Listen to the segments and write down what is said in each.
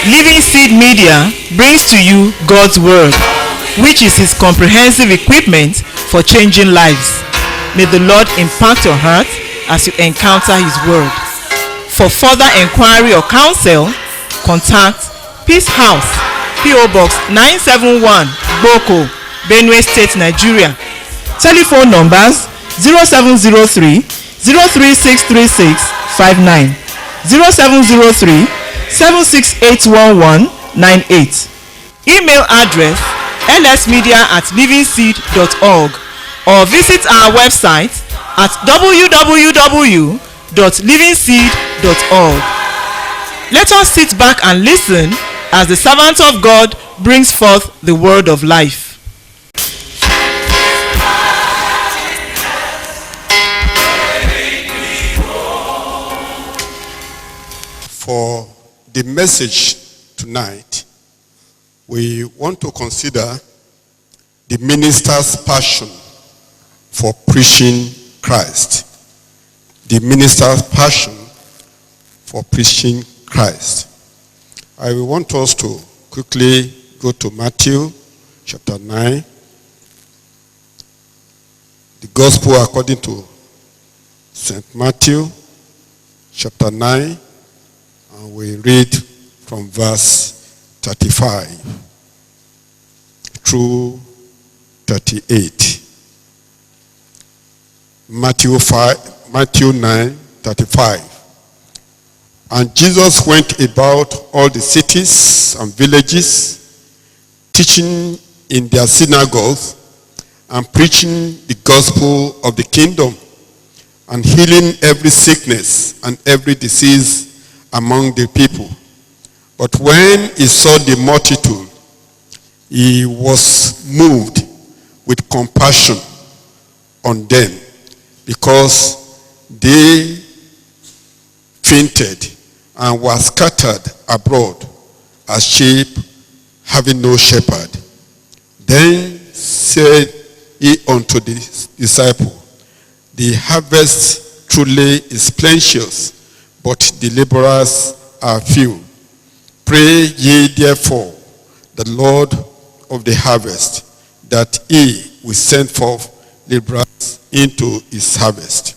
Living Seed Media brings to you God's Word, which is His comprehensive equipment for changing lives. May the Lord impact your heart as you encounter His Word. For further inquiry or counsel, contact Peace House, P.O. Box 971, Boko, Benue State, Nigeria. Telephone numbers 0703 0363659, 0703 7681198. Email address lsmedia@livingseed.org, or visit our website at www.livingseed.org. Let us sit back and listen as the servant of God brings forth the word of life. For the message tonight, we want to consider the minister's passion for preaching Christ. The minister's passion for preaching Christ. I want us to quickly go to Matthew chapter 9. The Gospel according to St. Matthew chapter 9. And we read from verse 35 through 38. Matthew 9:35. And Jesus went about all the cities and villages, teaching in their synagogues and preaching the gospel of the kingdom, and healing every sickness and every disease among the people. But when he saw the multitude, he was moved with compassion on them, because they fainted and were scattered abroad as sheep having no shepherd. Then said he unto the disciple, the harvest truly is plenteous, but the laborers are few. Pray ye therefore the Lord of the harvest, that he will send forth laborers into his harvest.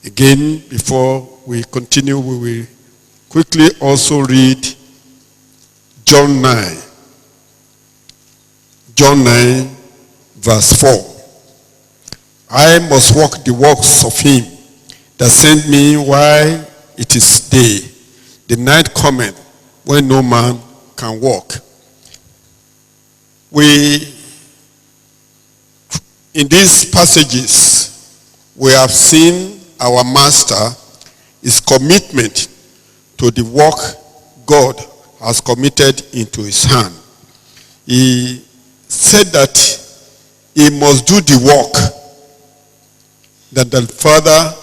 Again, before we continue, we will quickly also read John 9. John 9 verse 4. I must walk the works of him that sent me while it is day. The night cometh when no man can walk. In these passages, we have seen our master, his commitment to the work God has committed into his hand. He said that he must do the work that the Father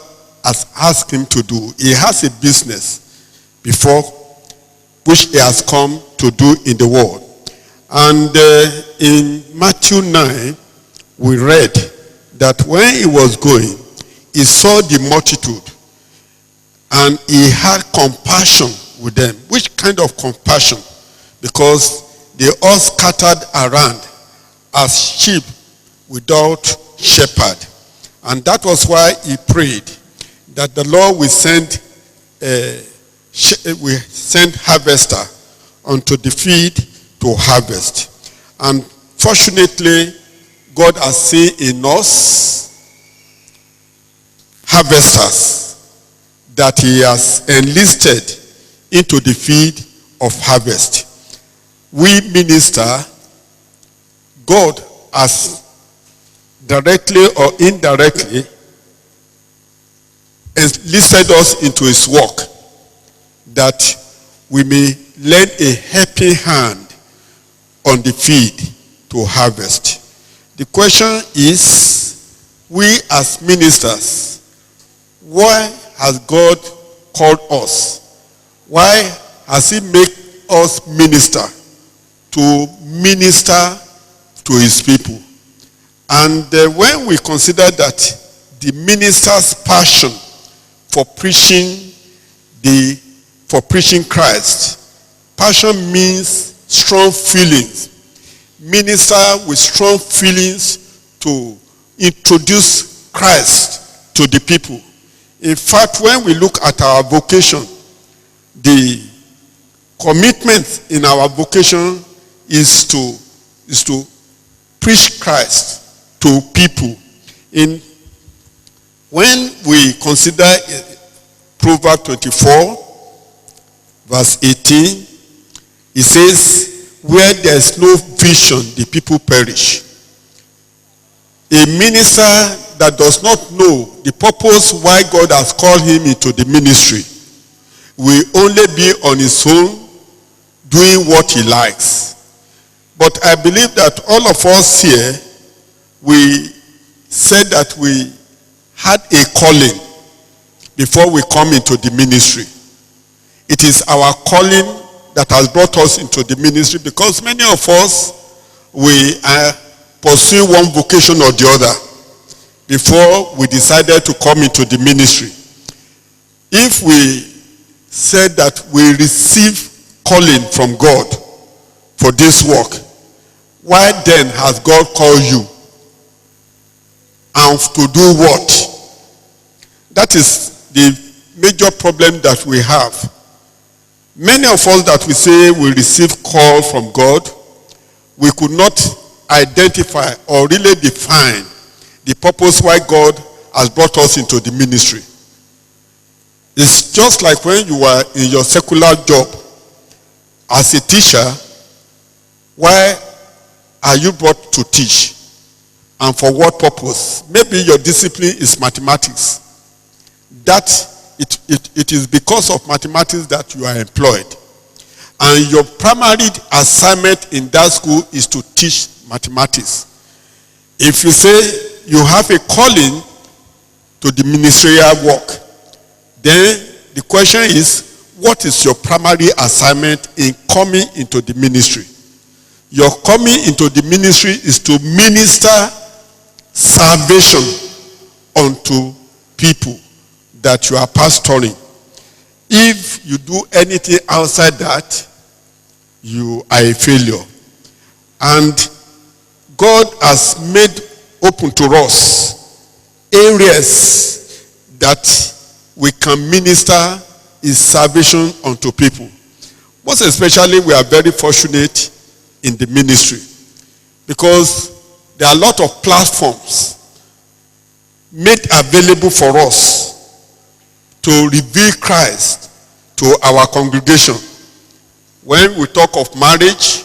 has asked him to do. He has a business before which he has come to do in the world. And in Matthew 9, we read that when he was going, he saw the multitude and he had compassion with them. Which kind of compassion? Because they all scattered around as sheep without shepherd. And that was why he prayed that the Lord will send harvester unto the field to harvest. And fortunately, God has seen in us harvesters that he has enlisted into the field of harvest. We minister, God has directly or indirectly enlisted us into his work, that we may lend a helping hand on the field to harvest. The question is, we as ministers, why has God called us? Why has he made us minister to his people? And when we consider that the minister's passion for preaching Christ Passion means strong feelings. Minister with strong feelings to introduce Christ to the people. In fact, when we look at our vocation, the commitment in our vocation is to preach Christ to people. When we consider Proverbs 24, verse 18, it says, where there is no vision, the people perish. A minister that does not know the purpose why God has called him into the ministry will only be on his own doing what he likes. But I believe that all of us here, we said that we had a calling before we come into the ministry. It is our calling that has brought us into the ministry, because many of us, we are pursuing one vocation or the other before we decided to come into the ministry. If we said that we receive calling from God for this work, why then has God called you? And to do what? That is the major problem that we have. Many of us that we say we receive call from God, we could not identify or really define the purpose why God has brought us into the ministry. It's just like when you are in your secular job as a teacher. Why are you brought to teach? And for what purpose? Maybe your discipline is mathematics. It is because of mathematics that you are employed. And your primary assignment in that school is to teach mathematics. If you say you have a calling to the ministerial work, then the question is, what is your primary assignment in coming into the ministry? Your coming into the ministry is to minister salvation unto people that you are pastoring. If you do anything outside that, you are a failure. And God has made open to us areas that we can minister his salvation unto people. Most especially, we are very fortunate in the ministry, because there are a lot of platforms made available for us to reveal Christ to our congregation. When we talk of marriage,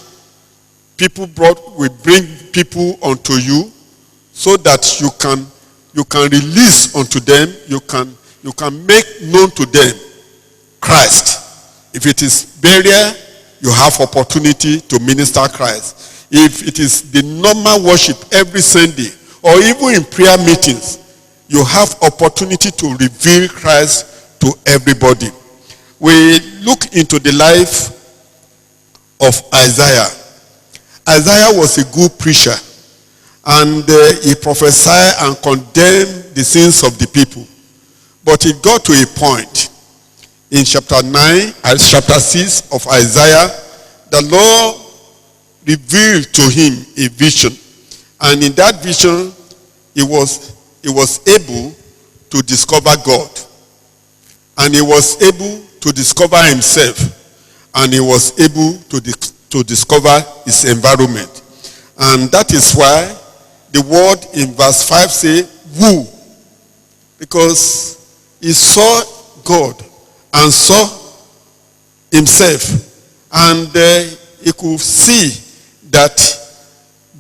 we bring people unto you so that you can release unto them, you can make known to them Christ. If it is burial, you have opportunity to minister Christ. If it is the normal worship every Sunday, or even in prayer meetings, you have opportunity to reveal Christ to everybody. We look into the life of Isaiah. Isaiah was a good preacher, and he prophesied and condemned the sins of the people. But it got to a point in chapter 6 of Isaiah, the Lord revealed to him a vision. And in that vision, he was able to discover God. And he was able to discover himself. And he was able to discover his environment. And that is why the word in verse 5 says, woo. Because he saw God and saw himself. And he could see that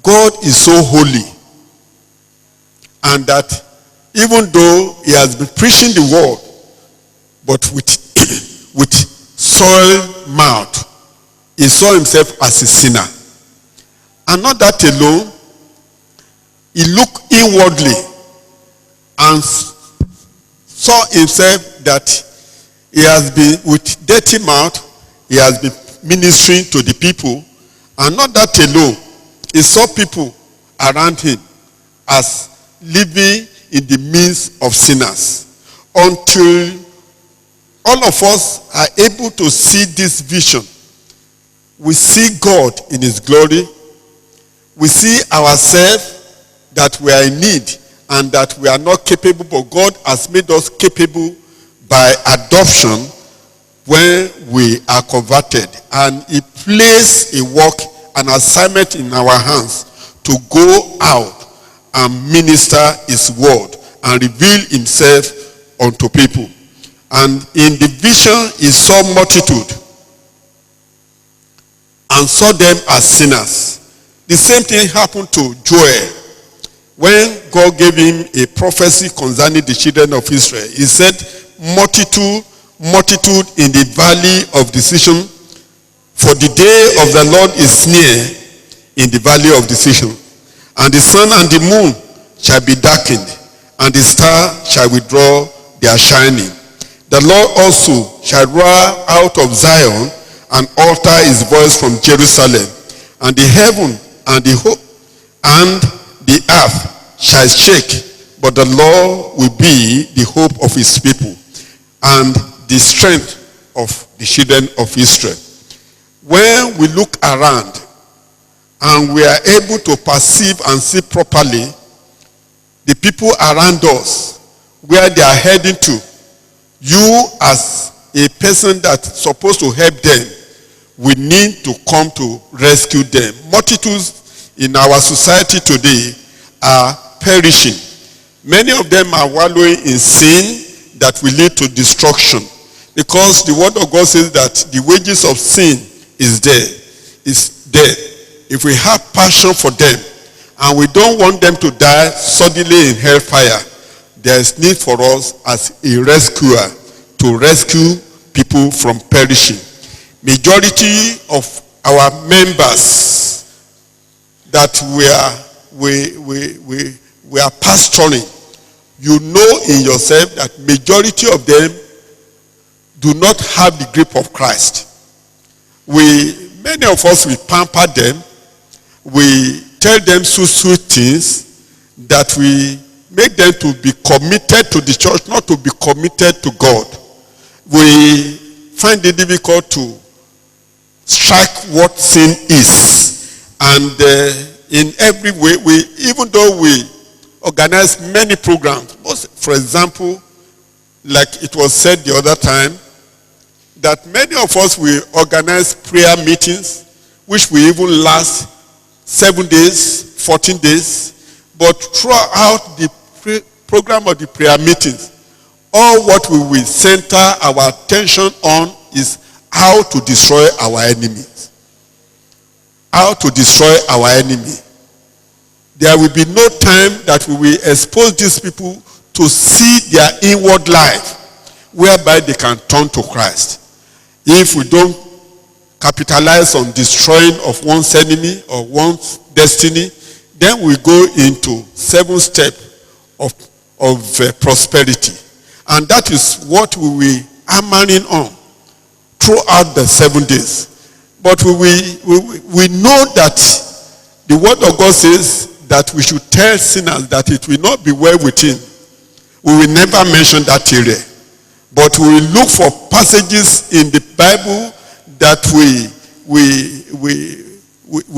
God is so holy. And that even though he has been preaching the word, but with soiled mouth, he saw himself as a sinner. And not that alone, he looked inwardly and saw himself that he has been, with dirty mouth, he has been ministering to the people. And not that alone, he saw people around him as living in the midst of sinners. Until all of us are able to see this vision, we see God in his glory. We see ourselves that we are in need and that we are not capable, but God has made us capable by adoption when we are converted. And he placed a work, an assignment in our hands to go out and minister his word and reveal himself unto people. And in the vision he saw multitude and saw them as sinners. The same thing happened to Joel. When God gave him a prophecy concerning the children of Israel, he said, multitude in the valley of decision, for the day of the Lord is near in the valley of decision. And the sun and the moon shall be darkened, and the star shall withdraw their shining. The Lord also shall roar out of Zion and utter his voice from Jerusalem, and the heaven and the earth shall shake, but the Lord will be the hope of his people and the strength of the children of Israel. When we look around and we are able to perceive and see properly the people around us, where they are heading to, you as a person that's supposed to help them, we need to come to rescue them. Multitudes in our society today are perishing. Many of them are wallowing in sin that will lead to destruction, because the word of God says that the wages of sin is death. If we have passion for them and we don't want them to die suddenly in hellfire, there is need for us as a rescuer to rescue people from perishing. Majority of our members that we are pastoring, you know in yourself that majority of them do not have the grip of Christ. Many of us, we pamper them. We tell them sweet things that we make them to be committed to the church, not to be committed to God. We find it difficult to strike what sin is. And in every way, even though we organize many programs, for example, like it was said the other time, that many of us will organize prayer meetings, which will even last 7 days, 14 days. But throughout the program of the prayer meetings, all what we will center our attention on is how to destroy our enemies. How to destroy our enemy. There will be no time that we will expose these people to see their inward life, whereby they can turn to Christ. If we don't capitalize on destroying of one's enemy or one's destiny, then we go into 7 steps of prosperity. And that is what we will hammering on throughout the 7 days. But we know that the word of God says that we should tell sinners that it will not be well with him. We will never mention that area. But we will look for passages in the Bible that we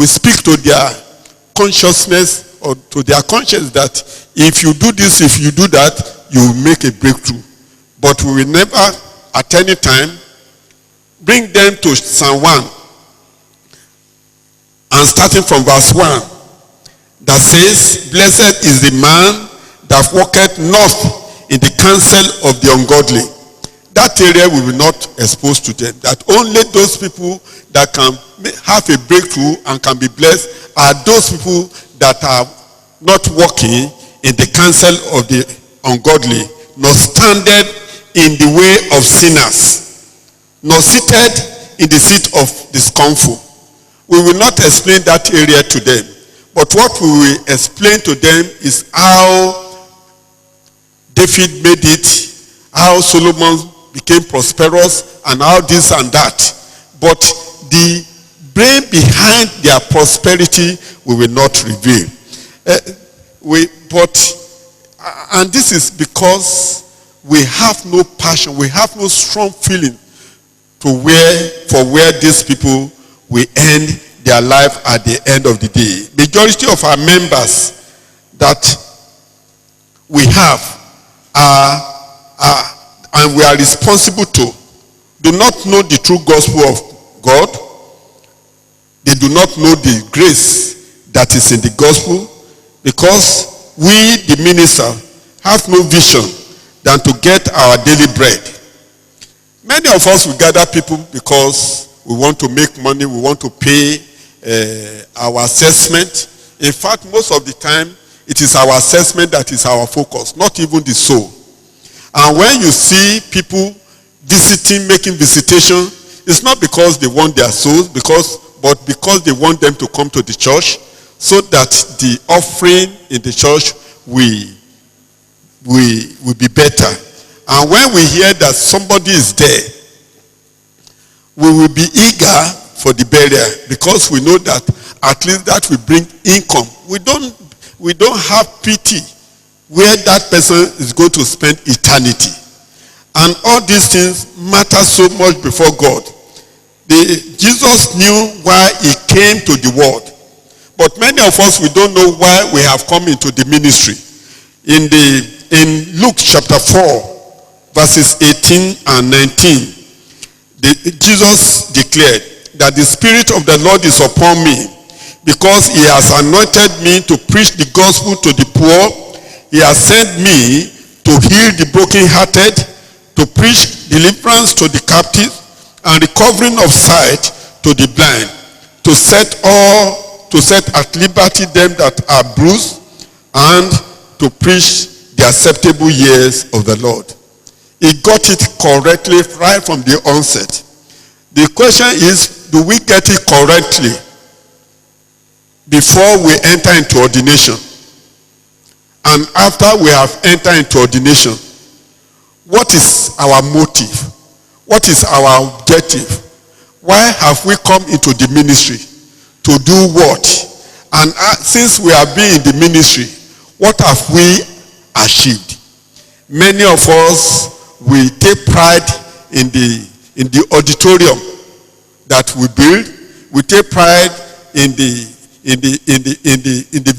speak to their consciousness or to their conscience that if you do this, if you do that, you will make a breakthrough. But we will never at any time bring them to Psalm 1 and starting from verse 1 that says, blessed is the man that walketh not in the counsel of the ungodly. That area we will not expose to them. That only those people that can have a breakthrough and can be blessed are those people that are not walking in the counsel of the ungodly, nor standeth in the way of sinners, nor seated in the seat of the scornful. We will not explain that area to them. But what we will explain to them is how David made it, how Solomon became prosperous, and how this and that. But the brain behind their prosperity we will not reveal. And this is because we have no passion, we have no strong feeling for where these people will end their life at the end of the day. Majority of our members that we have and we are responsible to do not know the true gospel of God. They do not know the grace that is in the gospel, because we, the minister, have no vision than to get our daily bread. Many of us will gather people because we want to make money, we want to pay our assessment. In fact, most of the time, it is our assessment that is our focus, not even the soul. And when you see people visiting, making visitation, it's not because they want their souls, but because they want them to come to the church, so that the offering in the church will be better. And when we hear that somebody is there, we will be eager for the burial, because we know that at least that will bring income. We don't have pity where that person is going to spend eternity. And all these things matter so much before God. Jesus knew why he came to the world. But many of us, we don't know why we have come into the ministry. In Luke chapter 4, verses 18 and 19, Jesus declared that the Spirit of the Lord is upon me, because he has anointed me to preach the gospel to the poor. He has sent me to heal the brokenhearted, to preach deliverance to the captive, and recovering of sight to the blind, to set at liberty them that are bruised, and to preach the acceptable years of the Lord. He got it correctly right from the onset. The question is, do we get it correctly before we enter into ordination? And after we have entered into ordination, what is our motive? What is our objective? Why have we come into the ministry? To do what? And since we have been in the ministry, what have we achieved? Many of us, we take pride in the auditorium that we build. We take pride in the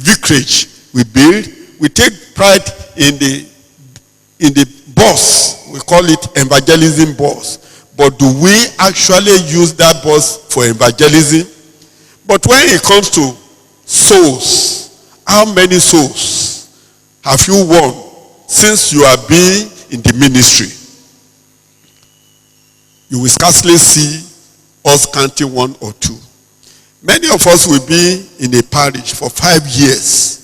vicarage we build. We take pride in the bus. We call it evangelism bus. But do we actually use that bus for evangelism? But when it comes to souls, how many souls have you won since you have been in the ministry? You will scarcely see us counting one or two. Many of us will be in a parish for 5 years.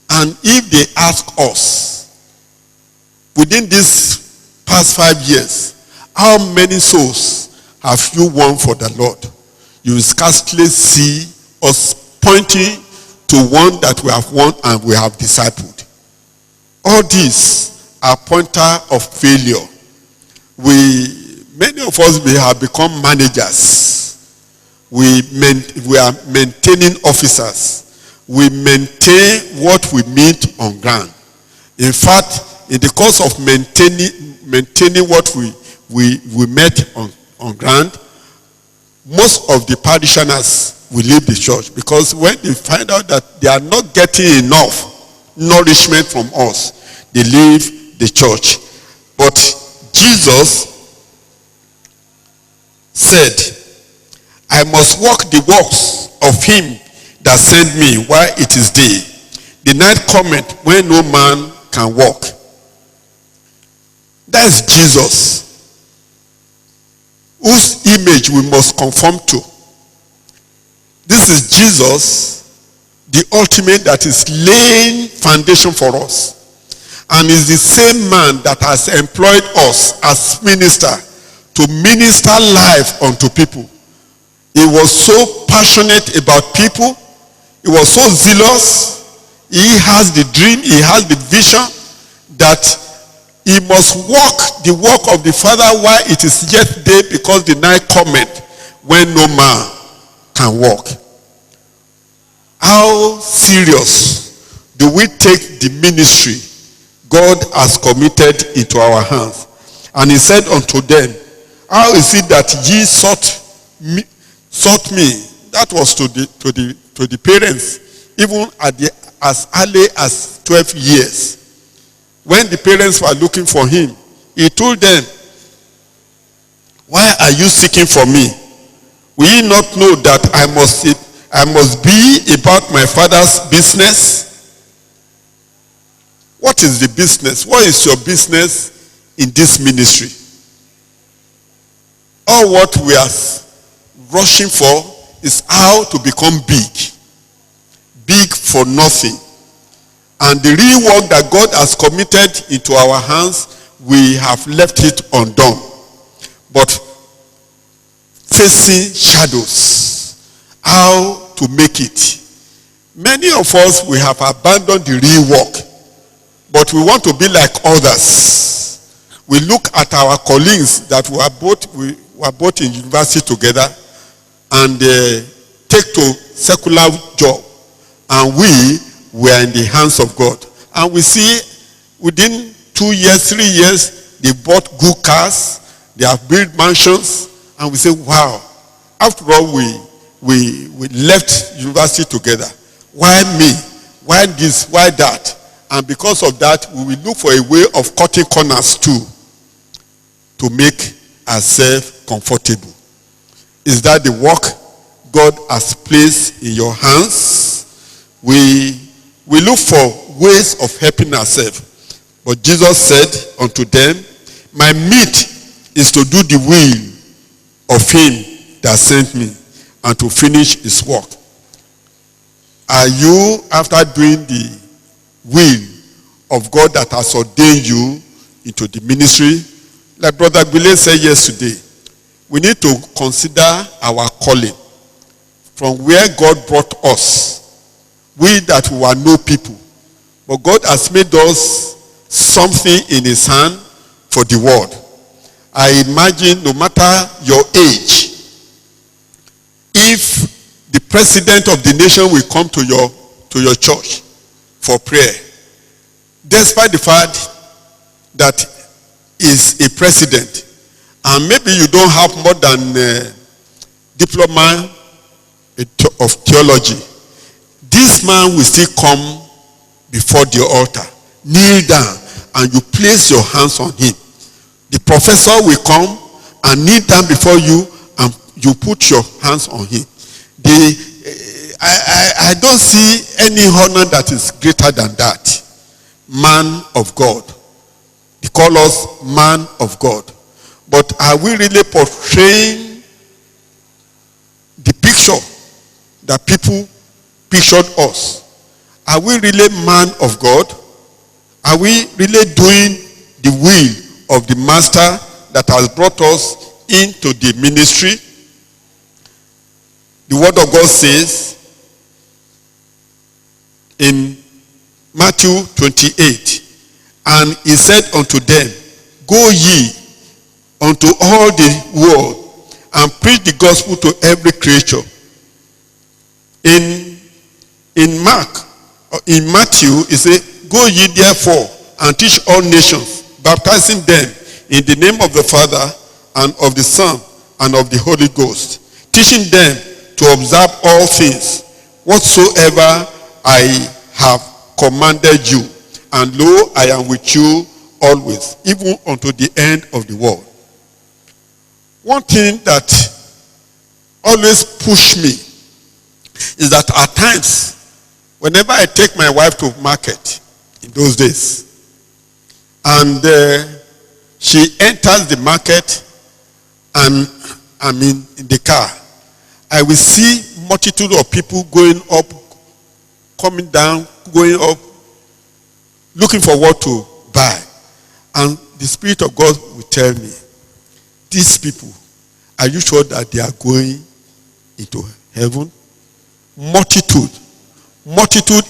And if they ask us, within these past 5 years, how many souls have you won for the Lord? You will scarcely see us pointing to one that we have won and we have discipled. All these are pointer of failure. Many of us may have become managers. We are maintaining officers. We maintain what we meet on ground. In fact, in the course of maintaining what we met on ground, most of the parishioners will leave the church, because when they find out that they are not getting enough nourishment from us, they leave the church. But Jesus said, I must walk the works of him that sent me while it is day. The night cometh when no man can walk. That's Jesus, whose image we must conform to. This is Jesus, the ultimate that is laying foundation for us. And is the same man that has employed us as minister to minister life unto people. He was so passionate about people. He was so zealous. He has the dream, he has the vision that he must walk the walk of the Father while it is yet day, because the night cometh when no man can walk. How serious do we take the ministry God has committed into our hands? And he said unto them, how is it that ye sought me. That was to the parents, even as early as 12 years. When the parents were looking for him, he told them, "Why are you seeking for me? Will you not know that I must be about my Father's business?" What is the business? What is your business in this ministry? All what we are rushing for is how to become big. Big for nothing. And the real work that God has committed into our hands, we have left it undone. But facing shadows, how to make it. Many of us, we have abandoned the real work, but we want to be like others. We look at our colleagues that we were both in university together and take to secular job, and we were in the hands of God. And we see within 2 years, 3 years, they bought good cars, they have built mansions, and we say, wow, after all, we left university together. Why me? Why this? Why that? And because of that, we will look for a way of cutting corners too, to make ourselves comfortable. Is that the work God has placed in your hands? We look for ways of helping ourselves. But Jesus said unto them, "My meat is to do the will of him that sent me, and to finish his work." Are you, after doing the will of God that has ordained you into the ministry, like Brother Gbile said yesterday, we need to consider our calling from where God brought us. We that were no people, but God has made us something in his hand for the world. I imagine no matter your age, if the president of the nation will come to your church for prayer, despite the fact that is a president, and maybe you don't have more than a diploma of theology, this man will still come before the altar, kneel down, and you place your hands on him. The professor will come and kneel down before you, and you put your hands on him. I don't see any honor that is greater than that. Man of God. They call us man of God. But are we really portraying the picture that people pictured us? Are we really man of God? Are we really doing the will of the master that has brought us into the ministry? The word of God says in Matthew 28, "And he said unto them, Go ye unto all the world, and preach the gospel to every creature." In Matthew, it says, "Go ye therefore and teach all nations, baptizing them in the name of the Father and of the Son and of the Holy Ghost, teaching them to observe all things whatsoever I have commanded you. And lo, I am with you always, even unto the end of the world." One thing that always pushed me is that at times, whenever I take my wife to market in those days, and she enters the market and I'm in the car, I will see multitude of people going up, coming down, going up, looking for what to buy. And the Spirit of God will tell me, these people, are you sure that they are going into heaven? Multitude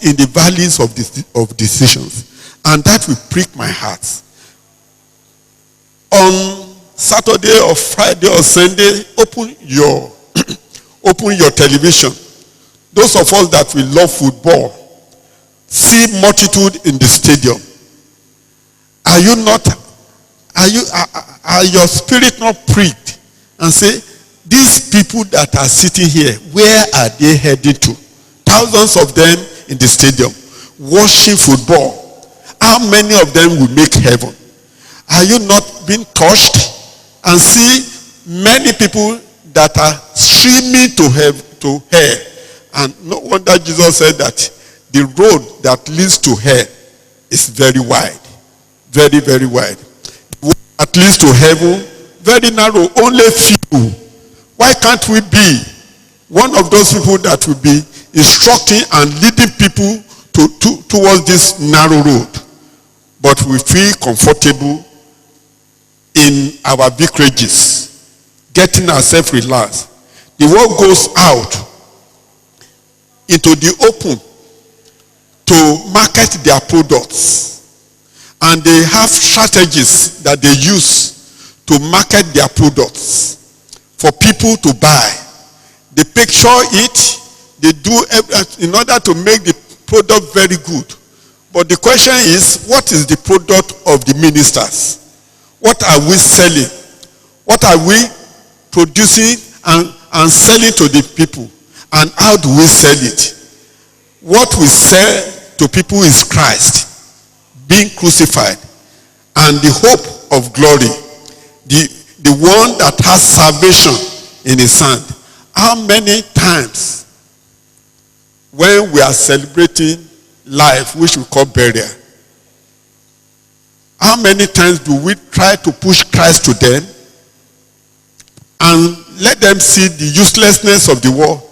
in the valleys of decisions. And that will prick my heart. On Saturday or Friday or Sunday, open your television. Those of us that will love football, see multitude in the stadium. Are your spirit not pricked and say, These people that are sitting here, where are they heading to? Thousands of them in the stadium, watching football. How many of them will make heaven? Are you not being touched? And see many people that are streaming to hell. And no wonder Jesus said that the road that leads to hell is very wide. Very, very wide. The road that leads to heaven, very narrow, only few. Why can't we be one of those people that will be instructing and leading people towards this narrow road? But we feel comfortable in our vicarages, getting ourselves relaxed. The world goes out into the open to market their products. And they have strategies that they use to market their products for people to buy. They picture it, they do everything in order to make the product very good. But the question is, what is the product of the ministers? What are we selling? What are we producing and selling to the people? And how do we sell it? What we sell to people is Christ being crucified and the hope of glory. The one that has salvation in his hand. How many times when we are celebrating life, which we call burial, how many times do we try to push Christ to them and let them see the uselessness of the war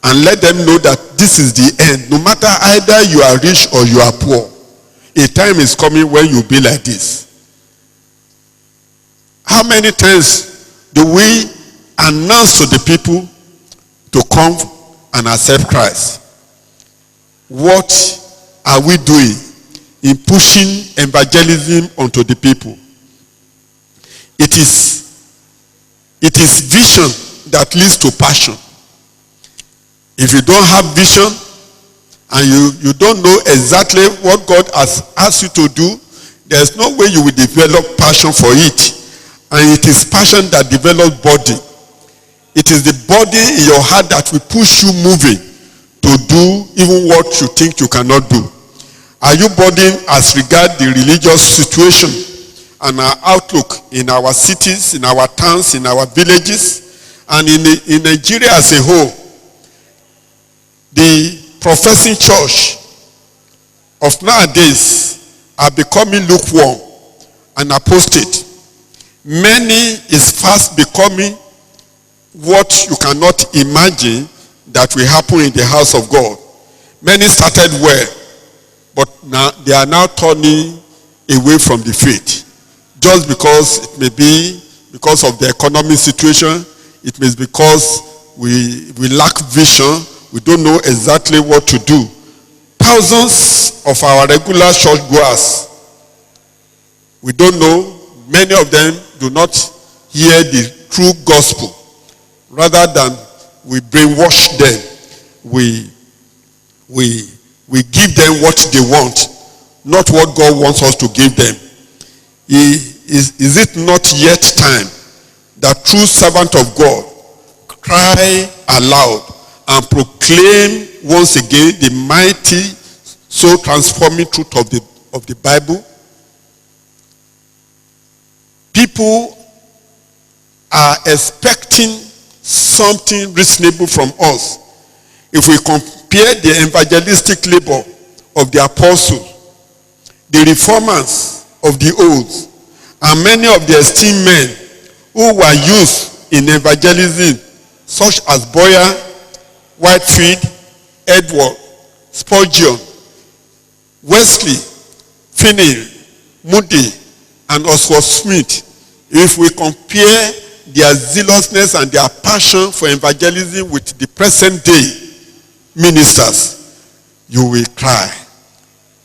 and let them know that this is the end? No matter either you are rich or you are poor, a time is coming when you'll be like this. How many times do we announce to the people to come and accept Christ? What are we doing in pushing evangelism onto the people? It is vision that leads to passion. If you don't have vision and you don't know exactly what God has asked you to do, there's no way you will develop passion for it. And it is passion that develops body. It is the body in your heart that will push you moving to do even what you think you cannot do. Are you burdened as regards the religious situation and our outlook in our cities, in our towns, in our villages, and in Nigeria as a whole? The professing church of nowadays are becoming lukewarm and apostate. Many is fast becoming what you cannot imagine that will happen in the house of God. Many started well, but now they are now turning away from the faith. Just because it may be because of the economic situation, it may be because we lack vision, we don't know exactly what to do. Thousands of our regular church goers, we don't know, many of them do not hear the true gospel. Rather than we brainwash them, we give them what they want, not what God wants us to give them. Is it not yet time that true servant of God cry aloud and proclaim once again the mighty, soul transforming truth of the Bible? People are expecting something reasonable from us. If we compare the evangelistic labor of the apostles, the reformers of the old, and many of the esteemed men who were used in evangelism, such as Boyer, Whitefield, Edward, Spurgeon, Wesley, Finney, Moody, and Oswald Smith, if we compare their zealousness and their passion for evangelism with the present day ministers, you will cry,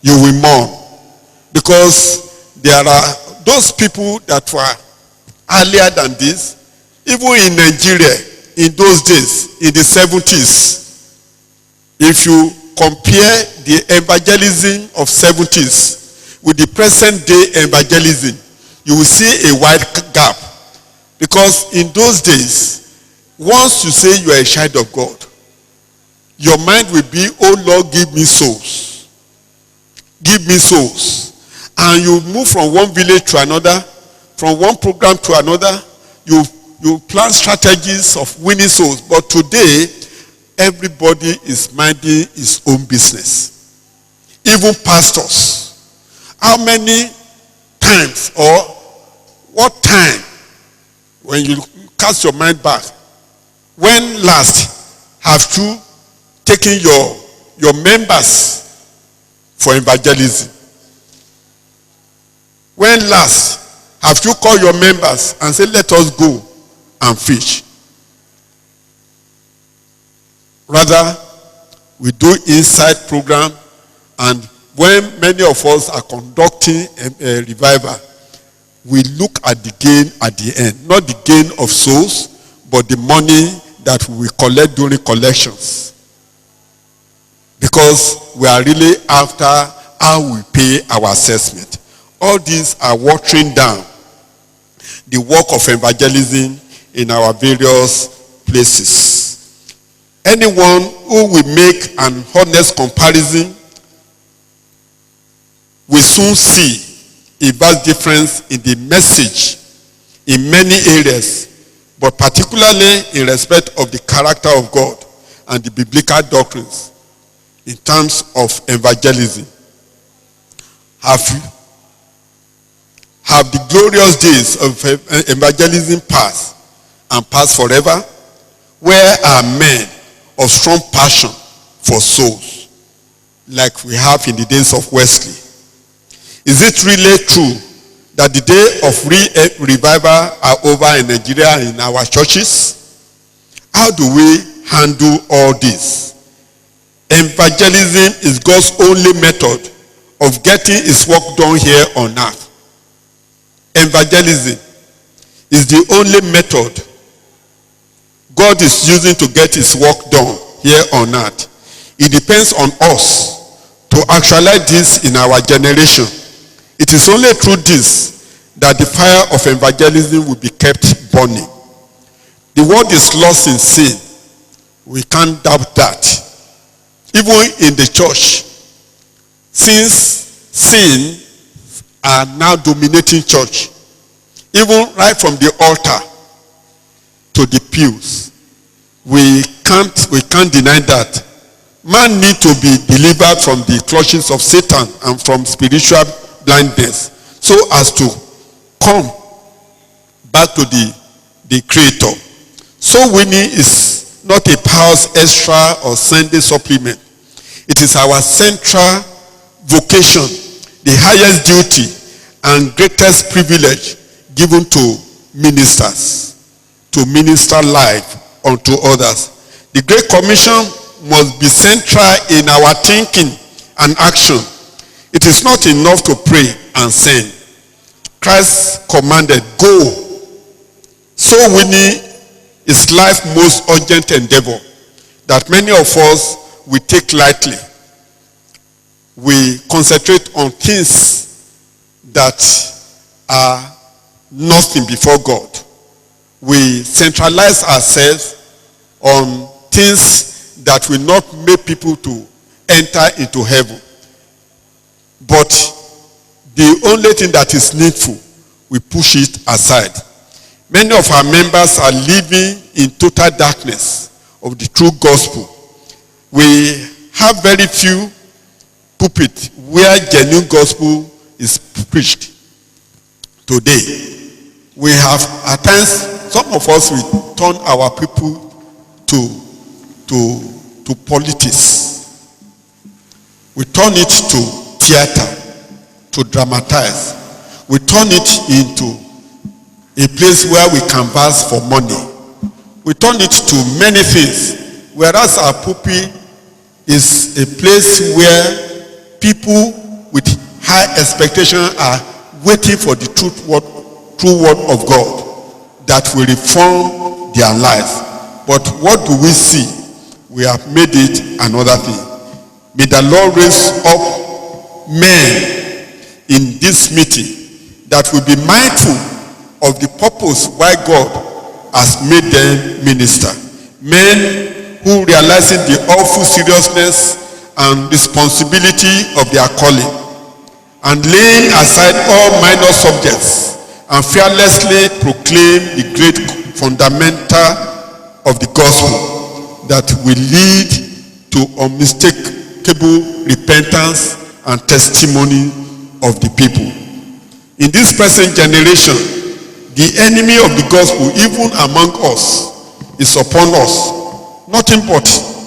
you will mourn, because there are those people that were earlier than this, even in Nigeria, in those days, in the 70s. If you compare the evangelism of 70s with the present day evangelism, you will see a wide gap. Because in those days, Once you say you are a child of God, your mind will be, oh Lord, give me souls. Give me souls. And you move from one village to another, from one program to another. You plan strategies of winning souls. But today, everybody is minding his own business. Even pastors. How many times or what time, when you cast your mind back, when last have you taken your members for evangelism? When last have you called your members and said, let us go and fish? Rather, we do inside program, and when many of us are conducting a revival, we look at the gain at the end. Not the gain of souls, but the money that we collect during collections. Because we are really after how we pay our assessment. All these are watering down the work of evangelism in our various places. Anyone who will make an honest comparison will soon see a vast difference in the message in many areas, but particularly in respect of the character of God and the biblical doctrines in terms of evangelism. Have the glorious days of evangelism passed and passed forever? Where are men of strong passion for souls, like we have in the days of Wesley? Is it really true that the day of revival are over in Nigeria and in our churches? How do we handle all this? Evangelism is God's only method of getting his work done here on earth. Evangelism is the only method God is using to get his work done here on earth. It depends on us to actualize this in our generation. It is only through this that the fire of evangelism will be kept burning. The world is lost in sin. We can't doubt that. Even in the church, since sin are now dominating church, even right from the altar to the pews, we can't deny that. Man needs to be delivered from the clutches of Satan and from spiritual blindness, so as to come back to the Creator. Soul winning is not a pious extra or Sunday supplement. It is our central vocation, the highest duty and greatest privilege given to ministers, to minister life unto others. The Great Commission must be central in our thinking and action. It is not enough to pray and sing. Christ commanded, go. Soul winning is life's most urgent endeavor that many of us will take lightly. We concentrate on things that are nothing before God. We centralize ourselves on things that will not make people to enter into heaven. But the only thing that is needful, we push it aside. Many of our members are living in total darkness of the true gospel. We have very few pulpits where genuine gospel is preached today. We have, at times, some of us will turn our people to politics. We turn it to theater, to dramatize. We turn it into a place where we canvass for money. We turn it to many things, whereas our pulpit is a place where people with high expectation are waiting for the true word of God that will reform their lives. But what do we see? We have made it another thing. May the Lord raise up men in this meeting that will be mindful of the purpose why God has made them minister. Men who, realizing the awful seriousness and responsibility of their calling, and laying aside all minor subjects, and fearlessly proclaim the great fundamental of the gospel that will lead to unmistakable repentance and testimony of the people. In this present generation, the enemy of the gospel, even among us, is upon us. Nothing but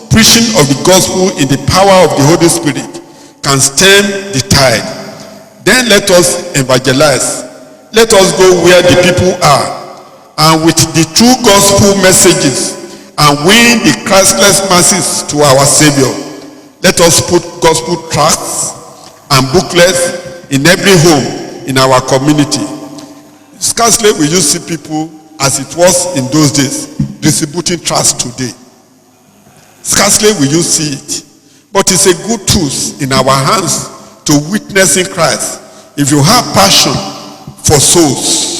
preaching of the gospel in the power of the Holy Spirit can stem the tide. Then let us evangelize. Let us go where the people are, and with the true gospel messages, and win the Christless masses to our Savior. Let us put gospel tracts and booklets in every home in our community. Scarcely will you see people, as it was in those days, distributing tracts today. Scarcely will you see it. But it's a good tool in our hands to witnessing Christ. If you have passion for souls,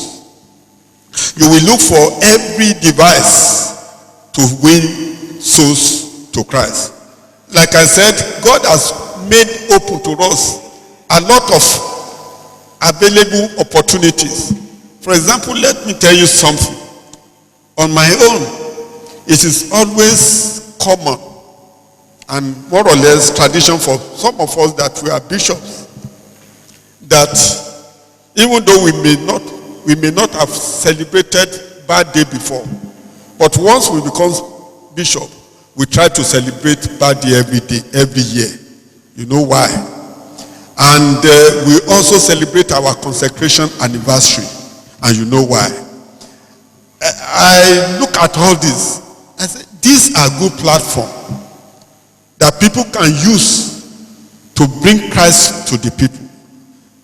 you will look for every device to win souls to Christ. Like I said, God has made open to us a lot of available opportunities. For example, let me tell you something. On my own, it is always common and more or less tradition for some of us that we are bishops, that even though we may not have celebrated birthday before, but once we become bishop, we try to celebrate birthday every year. You know why? And we also celebrate our consecration anniversary. And you know why? I look at all this. I say, these are good platforms that people can use to bring Christ to the people.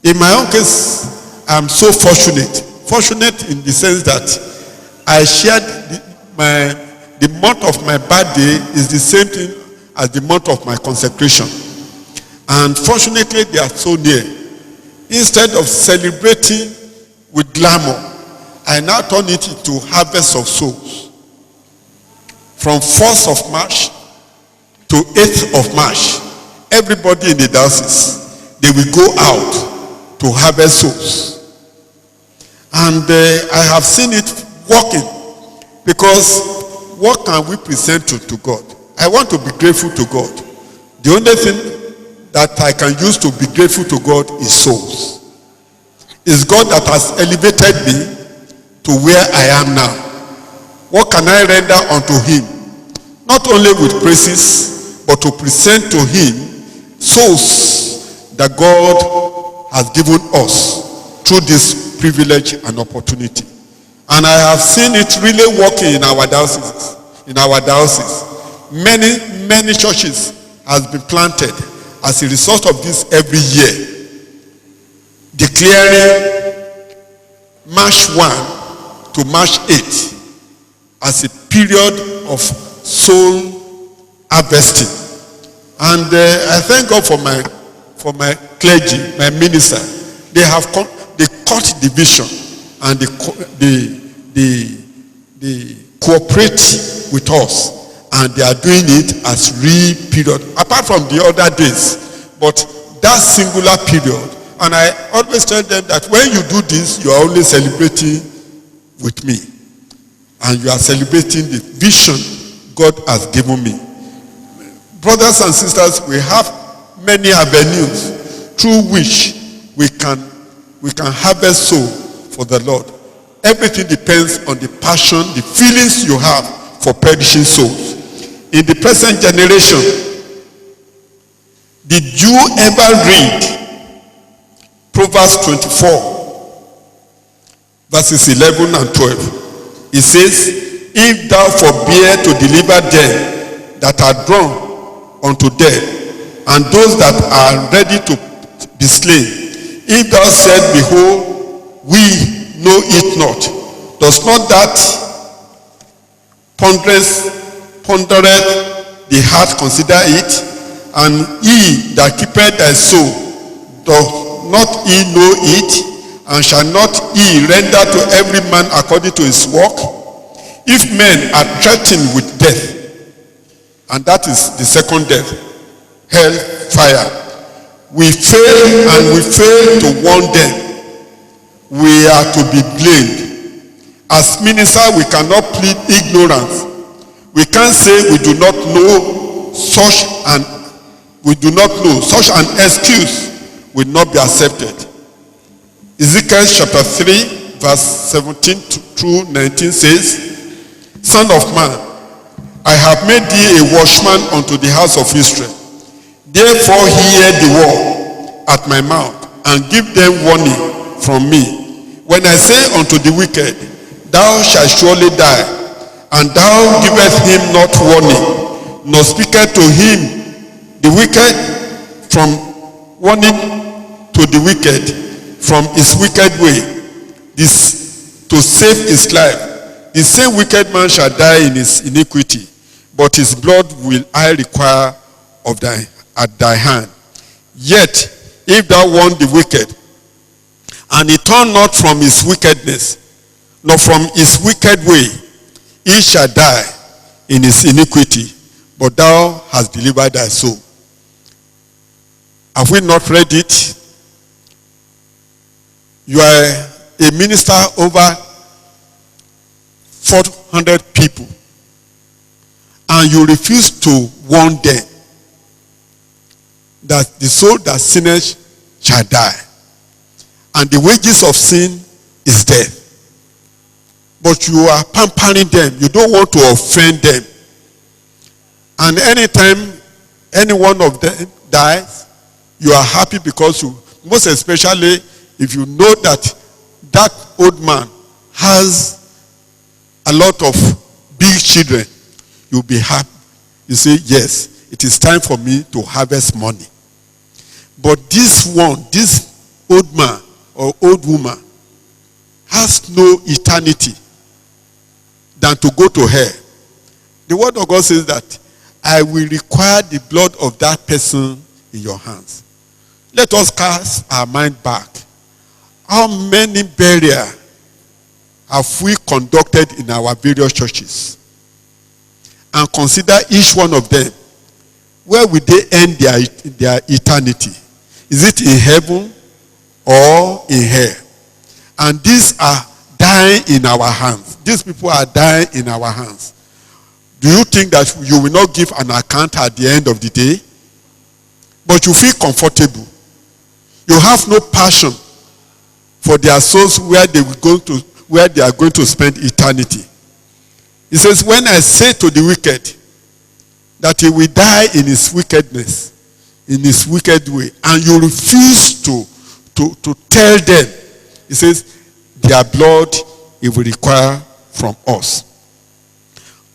In my own case, I'm so fortunate. Fortunate in the sense that I shared the month of my birthday is the same thing as the month of my consecration. And fortunately, they are so near. Instead of celebrating with glamour, I now turn it into harvest of souls. From 1st of March to 8th of March, everybody in the diocese, they will go out to harvest souls. And I have seen it working, because what can we present to God? I want to be grateful to God. The only thing that I can use to be grateful to God is souls. It's God that has elevated me to where I am now. What can I render unto him? Not only with praises, but to present to him souls that God has given us through this privilege and opportunity. And I have seen it really working in our diocese. Many churches has been planted as a result of this every year, declaring March 1 to March 8 as a period of soul harvesting. And I thank God for my clergy, my minister. They caught the vision, and they cooperate with us, and they are doing it as real period, apart from the other days, but that singular period. And I always tell them that when you do this, you are only celebrating with me, and you are celebrating the vision God has given me. Brothers and sisters, we have many avenues through which we can harvest soul for the Lord. Everything depends on the passion, the feelings you have for perishing souls. In the present generation, did you ever read Proverbs 24, verses 11 and 12? It says, if thou forbear to deliver them that are drawn unto death, and those that are ready to be slain, if thou said, behold, we know it not, does not that pondereth the heart consider it? And he that keepeth thy soul, doth not he know it? And shall not he render to every man according to his work? if men are threatened with death, and that is the second death, hell, fire, we fail to warn them, we are to be blamed. As ministers, we cannot plead ignorance. We can't say we do not know such an excuse will not be accepted. Ezekiel chapter 3 verse 17 through 19 says, Son of man, I have made thee a watchman unto the house of Israel. Therefore hear the word at my mouth, and give them warning from me. When I say unto the wicked, thou shalt surely die, and thou givest him not warning, nor speakest to him the wicked from warning to the wicked from his wicked way, this to save his life, the same wicked man shall die in his iniquity, but his blood will I require at thy hand. Yet, if thou warn the wicked, and he turn not from his wickedness, nor from his wicked way, he shall die in his iniquity, but thou hast delivered thy soul. Have we not read it? You are a minister over 400 people, and you refuse to warn them that the soul that sinneth shall die, and the wages of sin is death. But you are pampering them. You don't want to offend them. And anytime any one of them dies, you are happy because you, most especially if you know that that old man has a lot of big children, you'll be happy. You say, yes, it is time for me to harvest money. But this old man or old woman has no eternity than to go to hell. The word of God says that I will require the blood of that person in your hands. Let us cast our mind back. How many burials have we conducted in our various churches? And consider each one of them. Where will they end their eternity? Is it in heaven or in hell? And these are dying in our hands. These people are dying in our hands. Do you think that you will not give an account at the end of the day? But you feel comfortable. You have no passion for their souls where they are going to spend eternity. He says, when I say to the wicked that he will die in his wickedness, in his wicked way, and you refuse to tell them, he says, their blood he will require from us.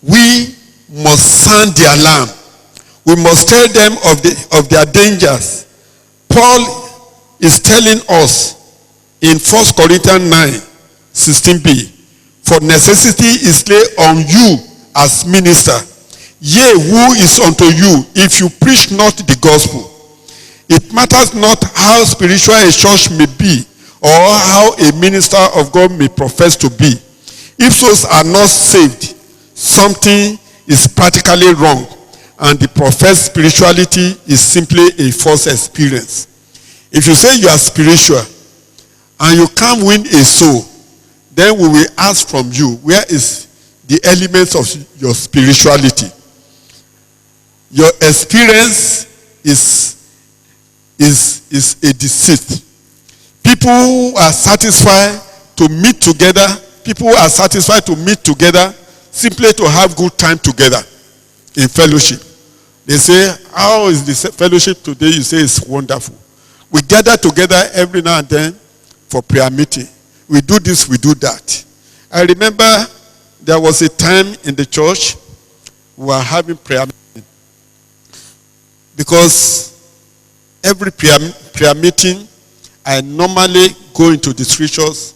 We must sound the alarm. We must tell them of their dangers. Paul is telling us in 1 Corinthians 9:16b, for necessity is laid on you as minister. Yea, who is unto you if you preach not the gospel? It matters not how spiritual a church may be or how a minister of God may profess to be. If souls are not saved, something is practically wrong, and the professed spirituality is simply a false experience. If you say you are spiritual and you can't win a soul, then we will ask from you, where is the elements of your spirituality? Your experience is a deceit. People are satisfied to meet together. People are satisfied to meet together simply to have good time together in fellowship. They say, how is the fellowship today? You say it's wonderful. We gather together every now and then for prayer meeting. We do this, we do that. I remember there was a time in the church we were having prayer meeting. Because every prayer meeting, I normally go into the scriptures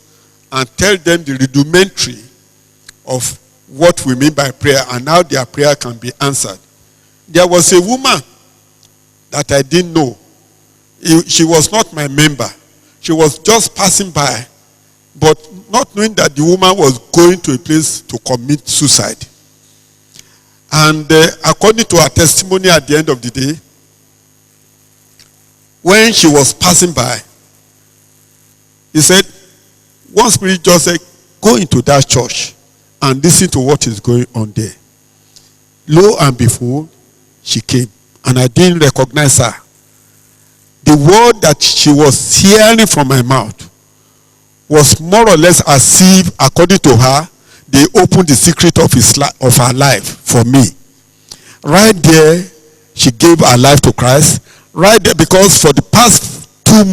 and tell them the rudimentary of what we mean by prayer and how their prayer can be answered. There was a woman that I didn't know. She was not my member. She was just passing by. But not knowing that the woman was going to a place to commit suicide. And according to her testimony at the end of the day, when she was passing by, he said, one spirit just said, go into that church and listen to what is going on there. Lo and behold, she came, and I didn't recognize her. The word that she was hearing from my mouth was more or less as if, according to her, they opened the secret of her life for me. Right there, she gave her life to Christ. Right there, because for the past 2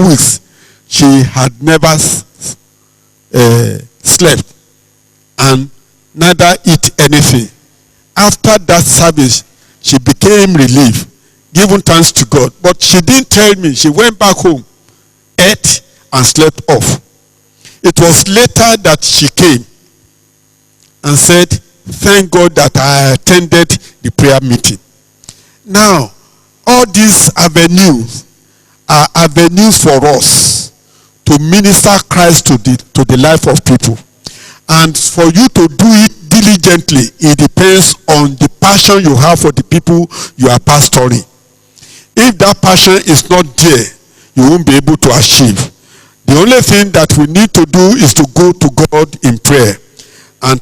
weeks, she had never slept and neither eat anything. After that service, she became relieved, giving thanks to God. But she didn't tell me. She went back home, ate, and slept off. It was later that she came and said, thank God that I attended the prayer meeting. Now, all these avenues are avenues for us to minister Christ to the life of people. And for you to do it diligently, it depends on the passion you have for the people you are pastoring. If that passion is not there, you won't be able to achieve. The only thing that we need to do is to go to God in prayer and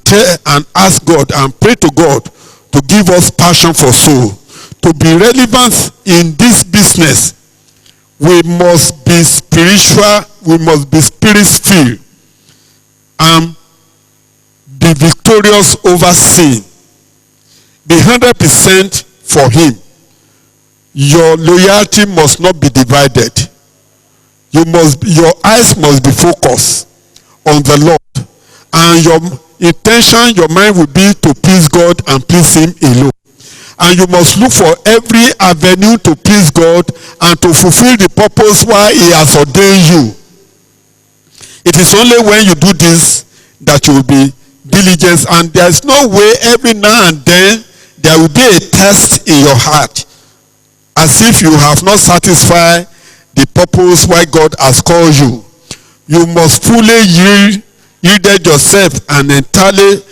ask God and pray to God to give us passion for soul. To be relevant in this business, we must be spiritual, we must be spirit-filled, and be victorious over sin. Be 100% for him. Your loyalty must not be divided. Your eyes must be focused on the Lord, and your intention, your mind will be to please God and please him alone. And you must look for every avenue to please God and to fulfill the purpose why he has ordained you. It is only when you do this that you will be diligent, and there is no way every now and then there will be a test in your heart as if you have not satisfied the purpose why God has called you. You must fully yield yourself and entirely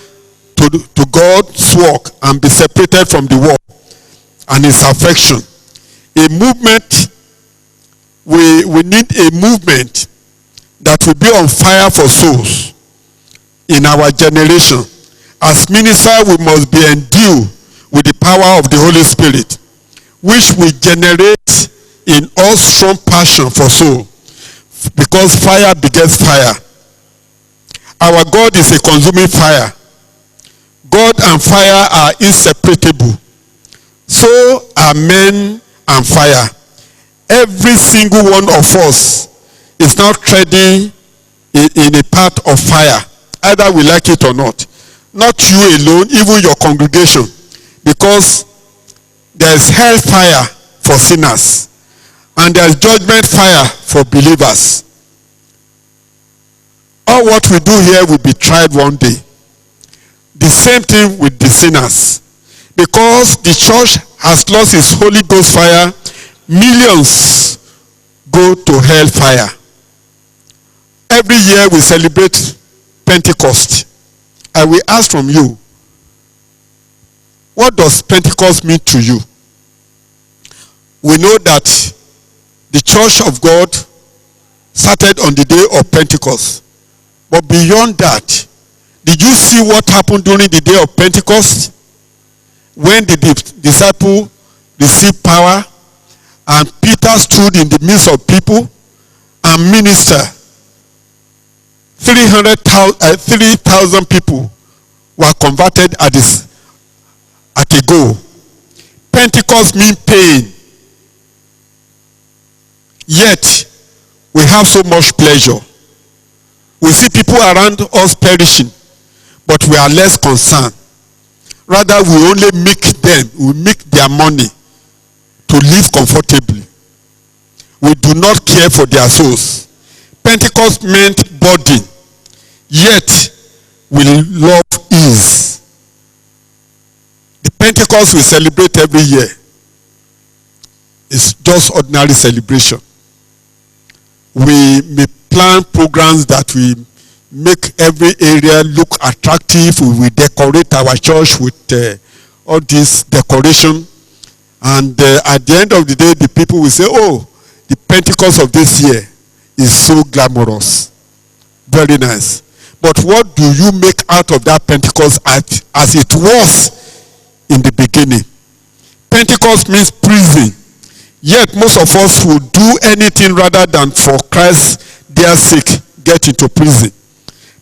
to God's work and be separated from the world and his affection. A movement, we need a movement that will be on fire for souls in our generation. As ministers, we must be endued with the power of the Holy Spirit, which will generate in us strong passion for soul, because fire begets fire. Our God is a consuming fire. God and fire are inseparable. So are men and fire. Every single one of us is now treading in a path of fire, either we like it or not. Not you alone, even your congregation, because there is hellfire for sinners and there is judgment fire for believers. All what we do here will be tried one day. The same thing with the sinners. Because the church has lost its Holy Ghost fire, millions go to hellfire. Every year we celebrate Pentecost. I will ask from you, what does Pentecost mean to you? We know that the church of God started on the day of Pentecost. But beyond that, did you see what happened during the day of Pentecost? When the disciples received power and Peter stood in the midst of people and ministered. 3,000 people were converted at a go. Pentecost means pain. Yet, we have so much pleasure. We see people around us perishing, but we are less concerned. Rather, we only make their money to live comfortably. We do not care for their souls. Pentecost meant burden, yet we love ease. The Pentecost we celebrate every year is just ordinary celebration. We may plan programs that we make every area look attractive. We will decorate our church with all this decoration. And at the end of the day, the people will say, oh, the Pentecost of this year is so glamorous. Very nice. But what do you make out of that Pentecost as it was in the beginning? Pentecost means prison. Yet most of us will do anything rather than for Christ's dear sake get into prison.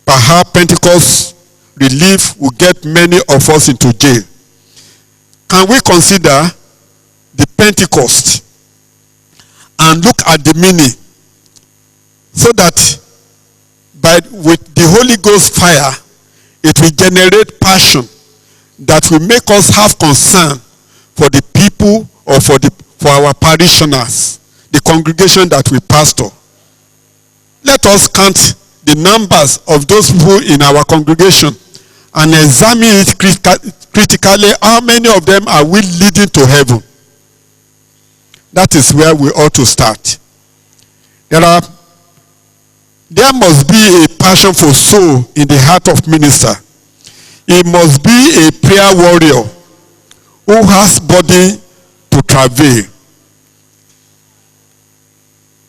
Perhaps Pentecost relief will get many of us into jail. Can we consider the Pentecost and look at the meaning, so that with the Holy Ghost fire, it will generate passion that will make us have concern for the people or for our parishioners, the congregation that we pastor. Let us count the numbers of those people in our congregation and examine it critically. How many of them are we leading to heaven? That is where we ought to start. There must be a passion for soul in the heart of minister. He must be a prayer warrior who has body to travail.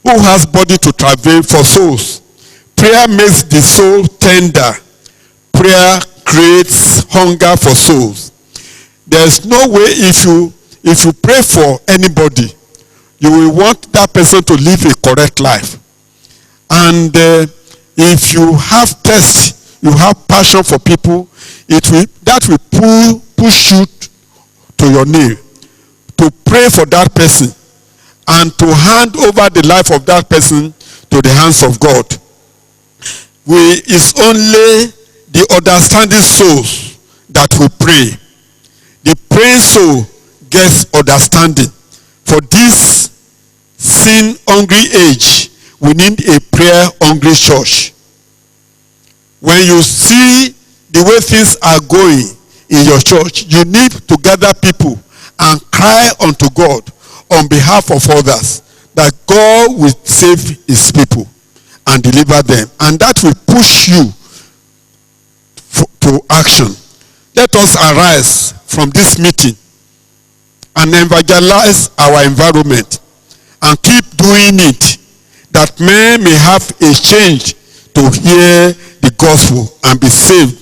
Who has body to travail for souls. Prayer makes the soul tender. Prayer creates hunger for souls. There's no way if you pray for anybody, you will want that person to live a correct life. And if you have thirst, you have passion for people, that will push you to your knee to pray for that person and to hand over the life of that person to the hands of God. It's only the understanding souls that will pray. The praying soul gets understanding. For this sin-hungry age, we need a prayer-hungry church. When you see the way things are going in your church, you need to gather people and cry unto God on behalf of others, that God will save his people and deliver them. And that will push you to action. Let us arise from this meeting and evangelize our environment and keep doing it, that men may have a change to hear the gospel and be saved.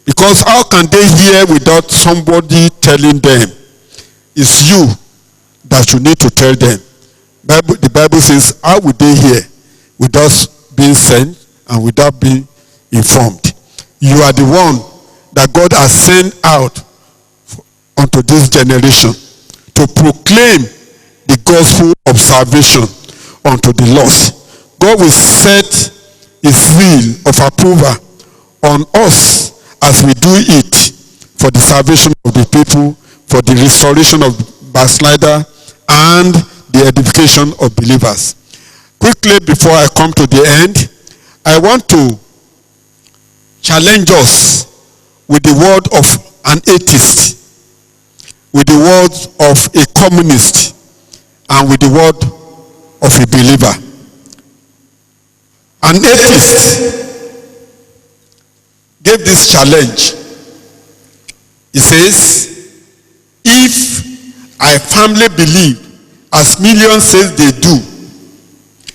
Because how can they hear without somebody telling them? It's you that you need to tell them. The Bible says, how would they hear without being sent and without being informed? You are the one that God has sent out unto this generation to proclaim the gospel of salvation unto the lost. God will set his seal of approval on us as we do it for the salvation of the people, for the restoration of backslider, and the edification of believers. Quickly, before I come to the end, I want to challenge us with the word of an atheist, with the word of a communist, and with the word of a believer. An atheist gave this challenge. He says, if I firmly believe, as millions say they do,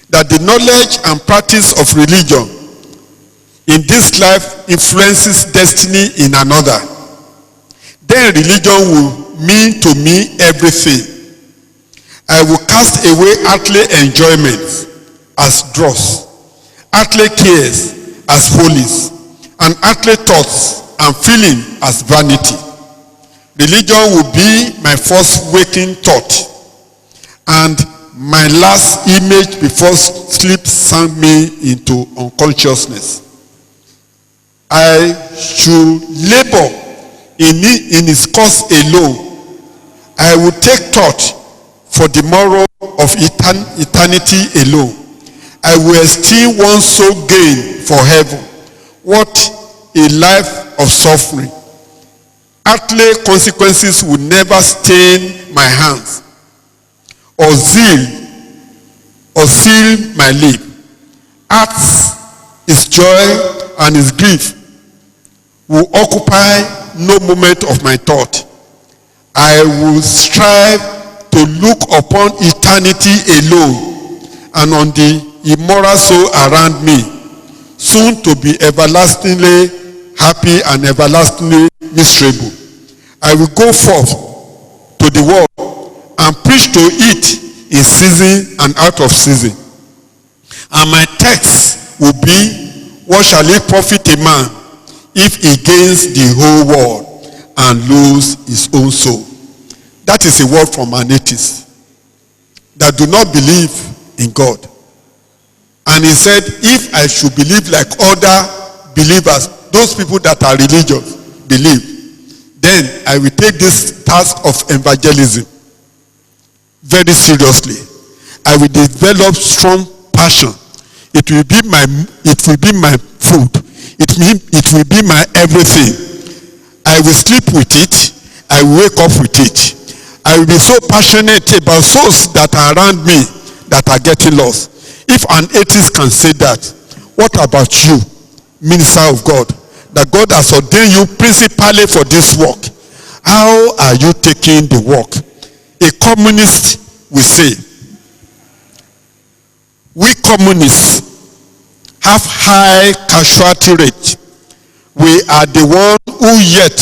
that the knowledge and practice of religion in this life influences destiny in another, then religion will mean to me everything. I will cast away earthly enjoyments as dross, earthly cares as follies, and earthly thoughts and feeling as vanity. Religion will be my first waking thought, and my last image before sleep sank me into unconsciousness. I should labor in his cause alone. I will take thought for the morrow of eternity alone. I will esteem one's soul gain for heaven. What a life of suffering. Earthly consequences will never stain my hands, or seal my lip. Earth is joy and his grief will occupy no moment of my thought. I will strive to look upon eternity alone and on the immoral soul around me, soon to be everlastingly happy and everlastingly miserable. I will go forth to the world and preach to it in season and out of season. And my text will be, what shall it profit a man if he gains the whole world and lose his own soul? That is a word from an atheist that do not believe in God. And he said, if I should believe like other believers, those people that are religious believe, then I will take this task of evangelism very seriously. I will develop strong passion. It will be my food. It will be my everything. I will sleep with it. I will wake up with it. I will be so passionate about souls that are around me that are getting lost. If an atheist can say that, what about you, minister of God, that God has ordained you principally for this work? How are you taking the work? A communist will say, we communists have high casualty rate. We are the ones who yet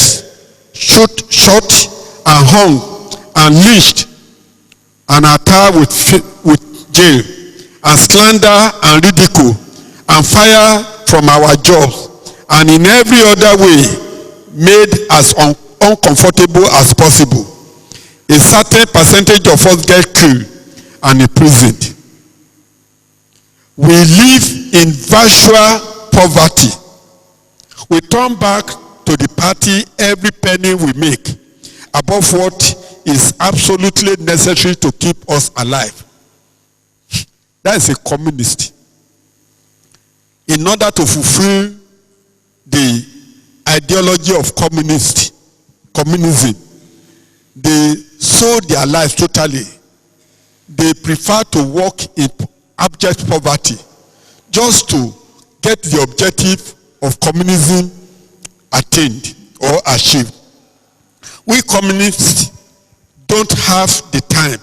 shot and hung and lynched and are tired with jail and slander and ridicule and fire from our jobs and in every other way made as uncomfortable as possible. A certain percentage of us get killed and imprisoned. We live in virtual poverty. We turn back to the party every penny we make above what is absolutely necessary to keep us alive. That is a communist. In order to fulfill the ideology of communism, they sold their lives totally. They prefer to work in abject poverty just to get the objective of communism attained or achieved. We communists don't have the time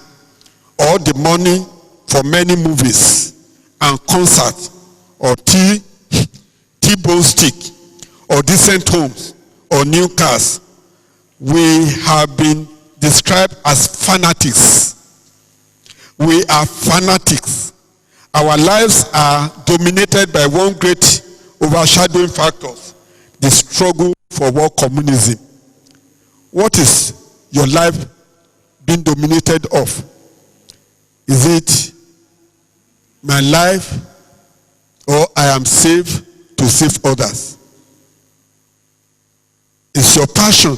or the money for many movies and concerts or T-bone stick or decent homes or new cars. We have been described as fanatics. We are fanatics. Our lives are dominated by one great overshadowing factor, the struggle for world communism. What is your life being dominated of? Is it my life or I am saved to save others? It's your passion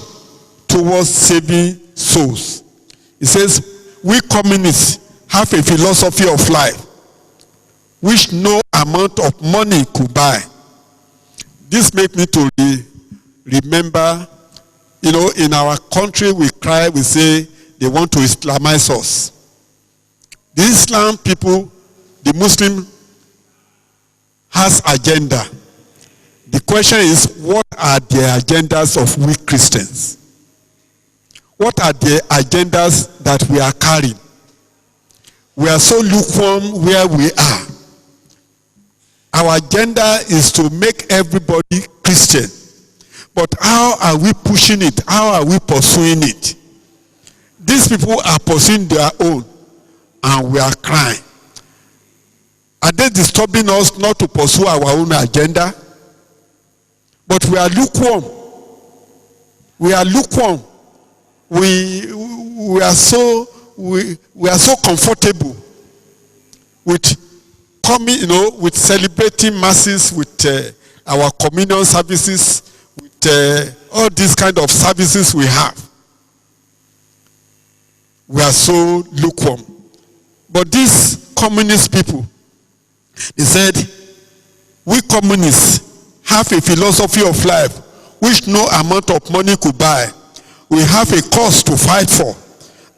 towards saving souls. It says, we communists have a philosophy of life which no amount of money could buy. This makes me to remember, in our country we cry, we say they want to Islamize us. The Islam people, the Muslim has agenda. The question is, what are the agendas of we Christians? What are the agendas that we are carrying? We are so lukewarm where we are. Our agenda is to make everybody Christian. But how are we pushing it? How are we pursuing it? These people are pursuing their own, and we are crying. Are they disturbing us not to pursue our own agenda? But we are lukewarm. We are lukewarm. We are so comfortable with coming, with celebrating masses, with our communion services, with all these kind of services we have. We are so lukewarm. But these communist people, they said, we communists have a philosophy of life which no amount of money could buy. We have a cause to fight for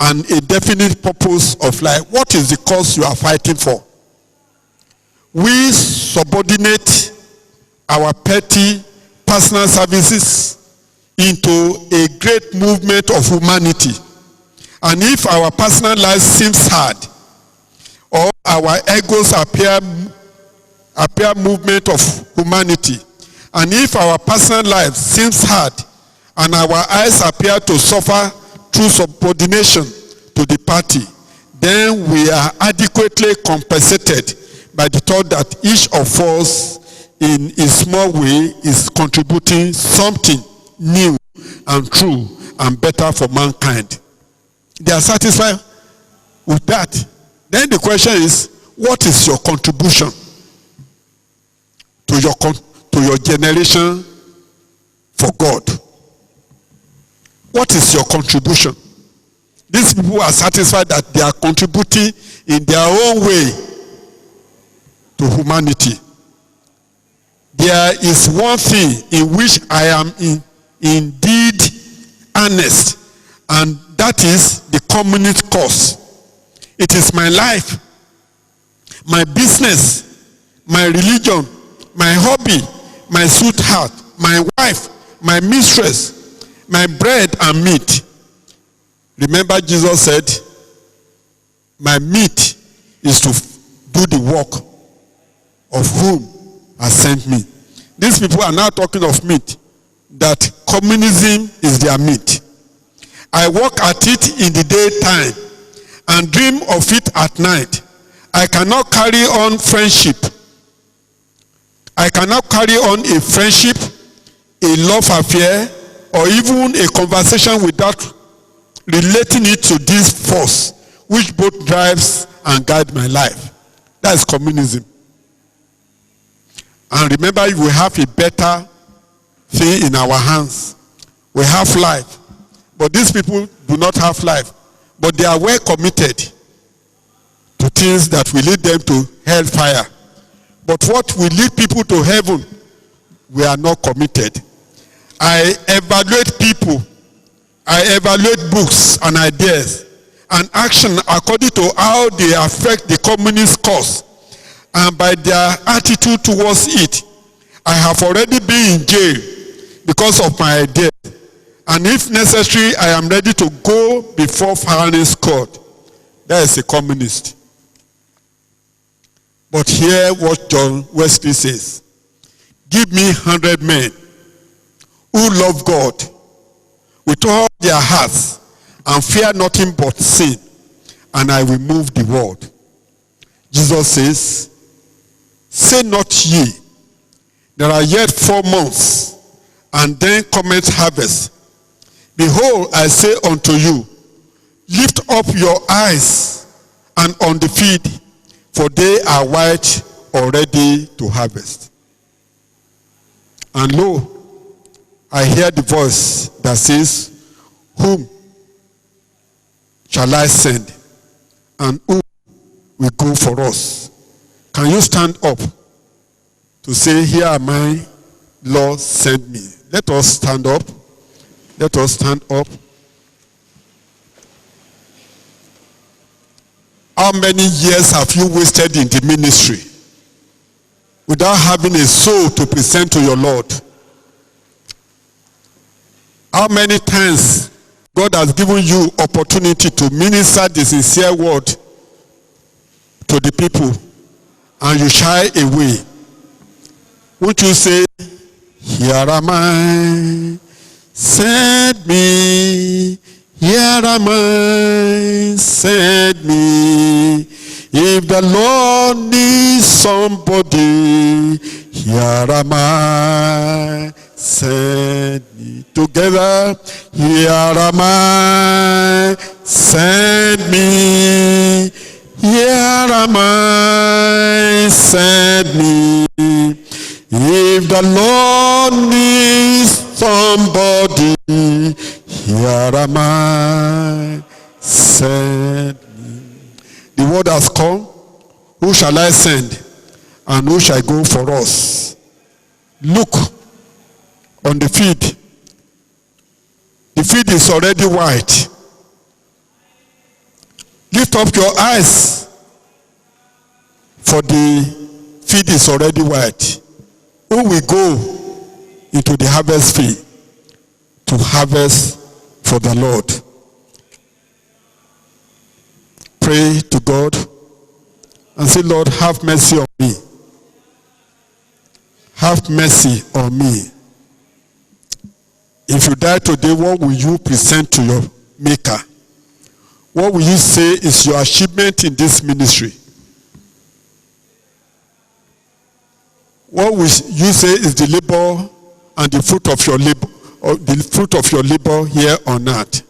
and a definite purpose of life. What is the cause you are fighting for? We subordinate our petty personal services into a great movement of humanity. And if our personal lives seems hard, or our egos appear movement of humanity, and if our personal life seems hard, and our eyes appear to suffer through subordination to the party, then we are adequately compensated by the thought that each of us in a small way is contributing something new and true and better for mankind. They are satisfied with that. Then the question is, what is your contribution to your generation for God? What is your contribution? These people are satisfied that they are contributing in their own way to humanity. There is one thing in which I am indeed earnest, and that is the communist cause. It is my life, my business, my religion, my hobby, my sweetheart, my wife, my mistress, my bread and meat. Remember, Jesus said, my meat is to do the work of whom has sent me. These people are now talking of meat, that communism is their meat. I work at it in the daytime and dream of it at night. I cannot carry on friendship. I cannot carry on a friendship, a love affair, or even a conversation without relating it to this force, which both drives and guides my life. That is communism. And remember, we have a better thing in our hands. We have life. But these people do not have life. But they are well committed to things that will lead them to hellfire. But what will lead people to heaven, we are not committed. I evaluate people. I evaluate books and ideas and action according to how they affect the communist cause. And by their attitude towards it, I have already been in jail because of my ideas. And if necessary, I am ready to go before Pharaoh's court. That is a communist. But hear what John Wesley says. Give me 100 men who love God with all their hearts and fear nothing but sin, and I will move the world. Jesus says, say not ye, there are yet 4 months, and then cometh harvest. Behold, I say unto you, lift up your eyes and on the field, for they are white already to harvest. And lo, I hear the voice that says, whom shall I send? And who will go for us? Can you stand up to say, here am I, Lord, send me? Let us stand up. Let us stand up. How many years have you wasted in the ministry without having a soul to present to your Lord? How many times God has given you opportunity to minister the sincere word to the people, and you shy away? Won't you say, here am I, send me, here am I, send me. If the Lord needs somebody, here am I, send me. Together, here am I, send me. Here am I, send me. If the Lord needs somebody, here am I, send me. The word has come. Who shall I send? And who shall go for us? Look on the field. The field is already white. Lift up your eyes, for the field is already white. who will go into the harvest field to harvest for the Lord. Pray to God and say, Lord, have mercy on me. Have mercy on me. If you die today, what will you present to your Maker? What will you say is your achievement in this ministry? What will you say is the labor and the fruit of your labor, or the fruit of your labor here on earth?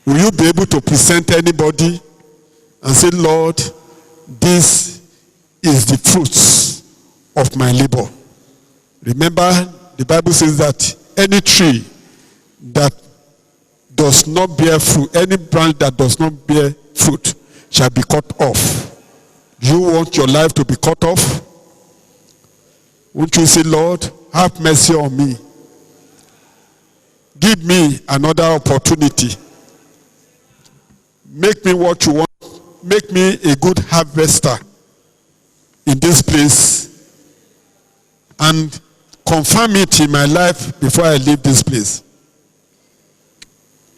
Will you be able to present anybody and say, Lord, this is the fruits of my labor? Remember, the Bible says that any tree that does not bear fruit, any branch that does not bear fruit shall be cut off. Do you want your life to be cut off? Won't you say, Lord, have mercy on me. Give me another opportunity. Make me what you want. Make me a good harvester in this place and confirm it in my life before I leave this place.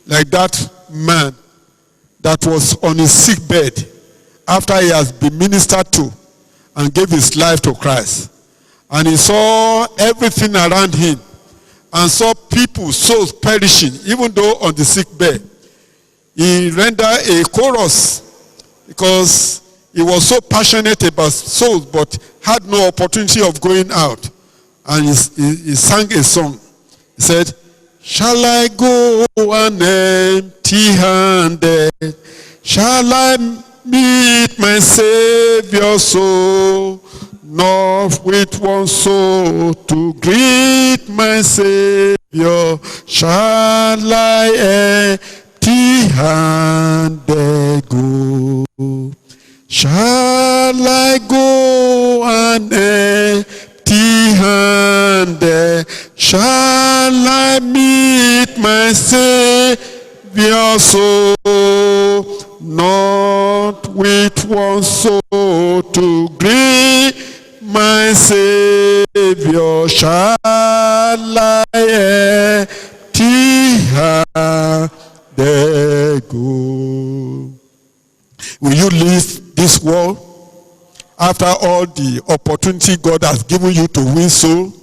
Like that man that was on his sick bed after he has been ministered to and gave his life to Christ. And he saw everything around him and saw people, souls perishing, even though on the sick bed. He rendered a chorus because he was so passionate about souls but had no opportunity of going out. And he sang a song. He said, shall I go an empty-handed? Shall I meet my Savior so? Not with one soul to greet my Savior. Shall I empty-handed go? Shall I go an empty-handed? Shall I meet my Savior so? Not with one soul to greet my Savior. Shall I empty-handed go? Will you leave this world after all the opportunity God has given you to win soul?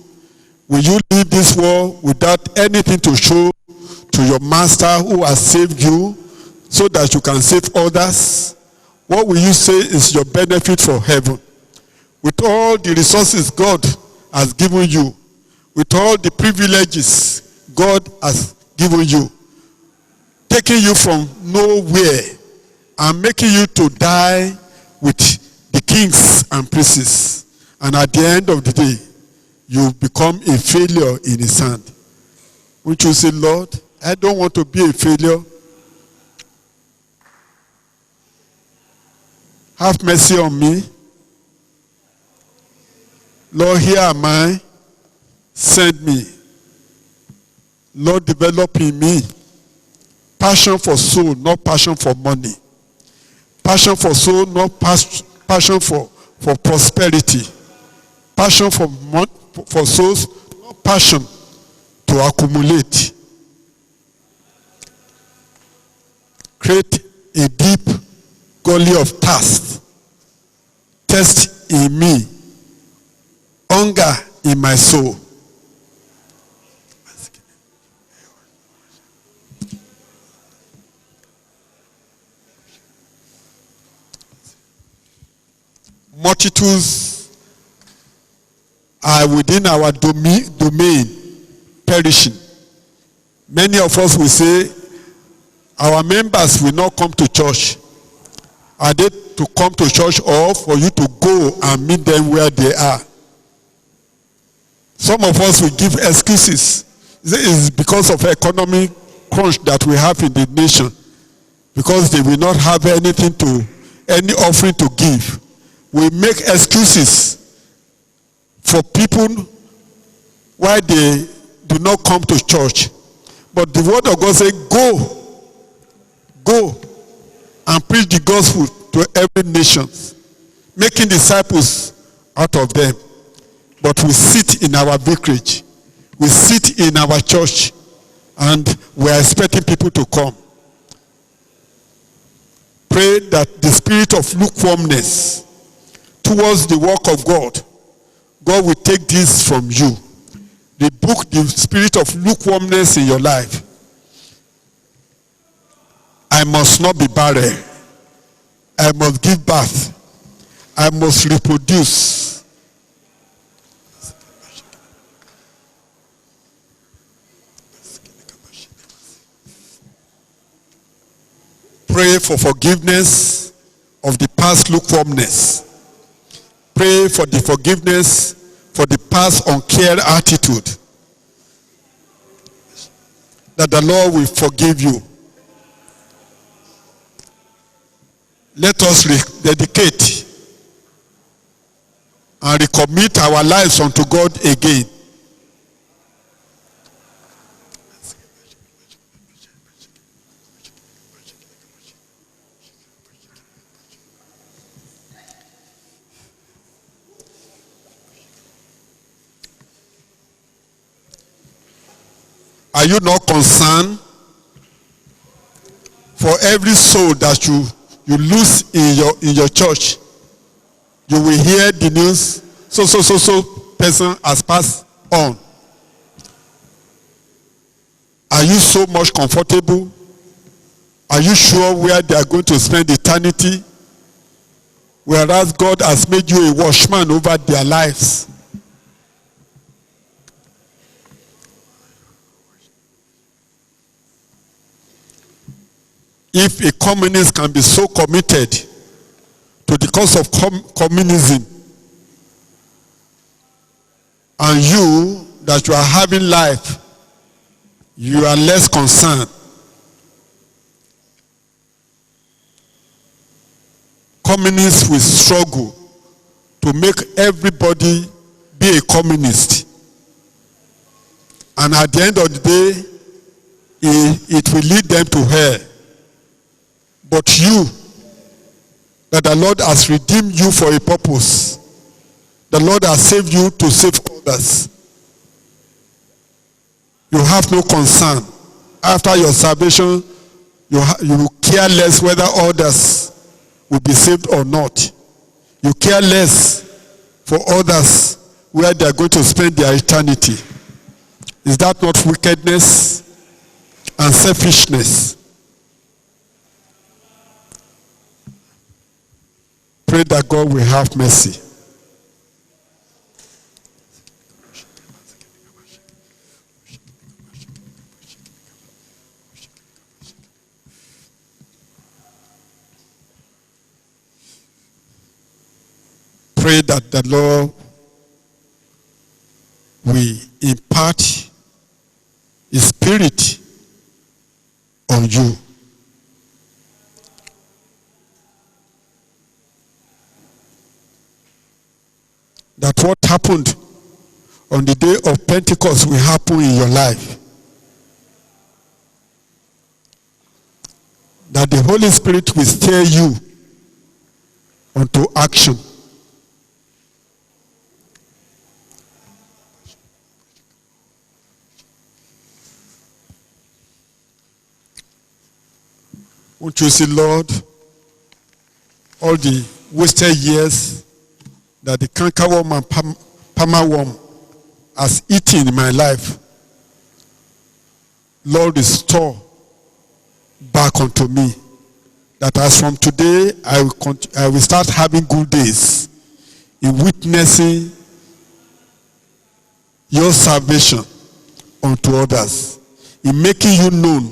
Will you leave this world without anything to show to your master who has saved you so that you can save others? What will you say is your benefit for heaven? With all the resources God has given you, with all the privileges God has given you, taking you from nowhere and making you to die with the kings and princes, and at the end of the day, you become a failure in his hand. Won't you say, Lord, I don't want to be a failure. Have mercy on me. Lord, here am I. Send me. Lord, develop in me passion for soul, not passion for money. Passion for soul, not passion for prosperity. Passion for souls, not passion to accumulate. Create a deep gully of thirst. Thirst in me. Hunger in my soul. Multitudes are within our domain perishing. Many of us will say, our members will not come to church. Are they to come to church or for you to go and meet them where they are? Some of us will give excuses. It is because of economic crunch that we have in the nation. Because they will not have any offering to give. We make excuses for people why they do not come to church. But the word of God says, go and preach the gospel to every nation, making disciples out of them. but we sit in our vicarage, we sit in our church, and we are expecting people to come. Pray that the spirit of lukewarmness towards the work of God, God will take this from you. Rebuke the spirit of lukewarmness in your life. I must not be barren. I must give birth. I must reproduce. Pray for forgiveness of the past lukewarmness. Pray for the forgiveness for the past uncared attitude. That the Lord will forgive you. Let us rededicate and recommit our lives unto God again. Are you not concerned for every soul that you lose in your church? You will hear the news, so person has passed on. Are you so much comfortable? Are you sure where they are going to spend eternity? Whereas God has made you a watchman over their lives. If a communist can be so committed to the cause of communism, and you, that you are having life, you are less concerned. Communists will struggle to make everybody be a communist. And at the end of the day, it will lead them to hell. But you, that the Lord has redeemed you for a purpose. The Lord has saved you to save others. You have no concern. After your salvation, you care less whether others will be saved or not. You care less for others where they are going to spend their eternity. Is that not wickedness and selfishness? Pray that God will have mercy. Pray that the Lord will impart His Spirit on you. That what happened on the day of Pentecost will happen in your life. That the Holy Spirit will steer you onto action. Won't you see, Lord, all the wasted years that the cankerworm and palmerworm has eaten in my life, Lord, restore back unto me. That as from today, I will start having good days in witnessing your salvation unto others, in making you known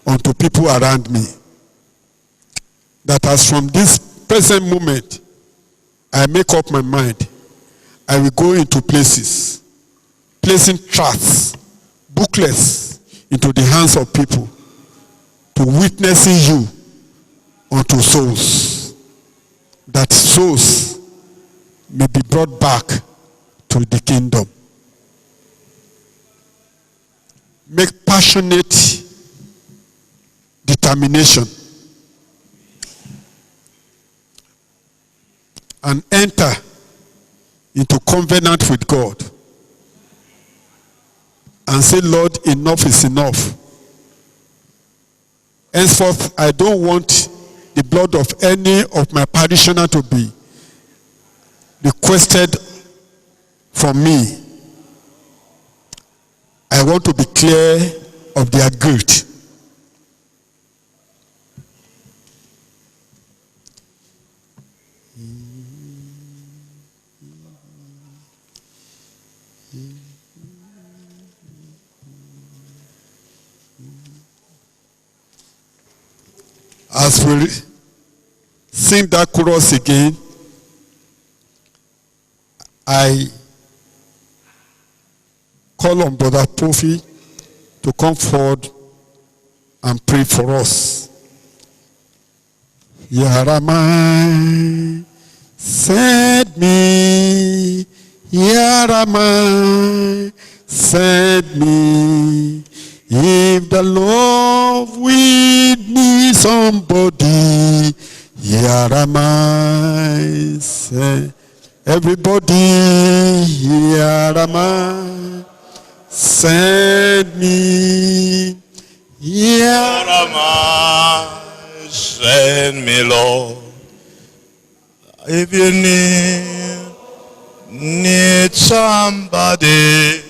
unto people around me. That as from this present moment, I make up my mind, I will go into places, placing tracts, booklets into the hands of people, to witnessing you unto souls, that souls may be brought back to the kingdom. Make passionate determination and enter into covenant with God and say, Lord, enough is enough. Henceforth, I don't want the blood of any of my parishioners to be requested from me. I want to be clear of their guilt. As we sing that chorus again, I call on Brother Profi to come forward and pray for us. Yaramai, send me. Yaramai, send me. If the Lord will need somebody, Yaramai, send. Everybody, Yaramai, send me. Yaramai, send me, Lord. If you need somebody,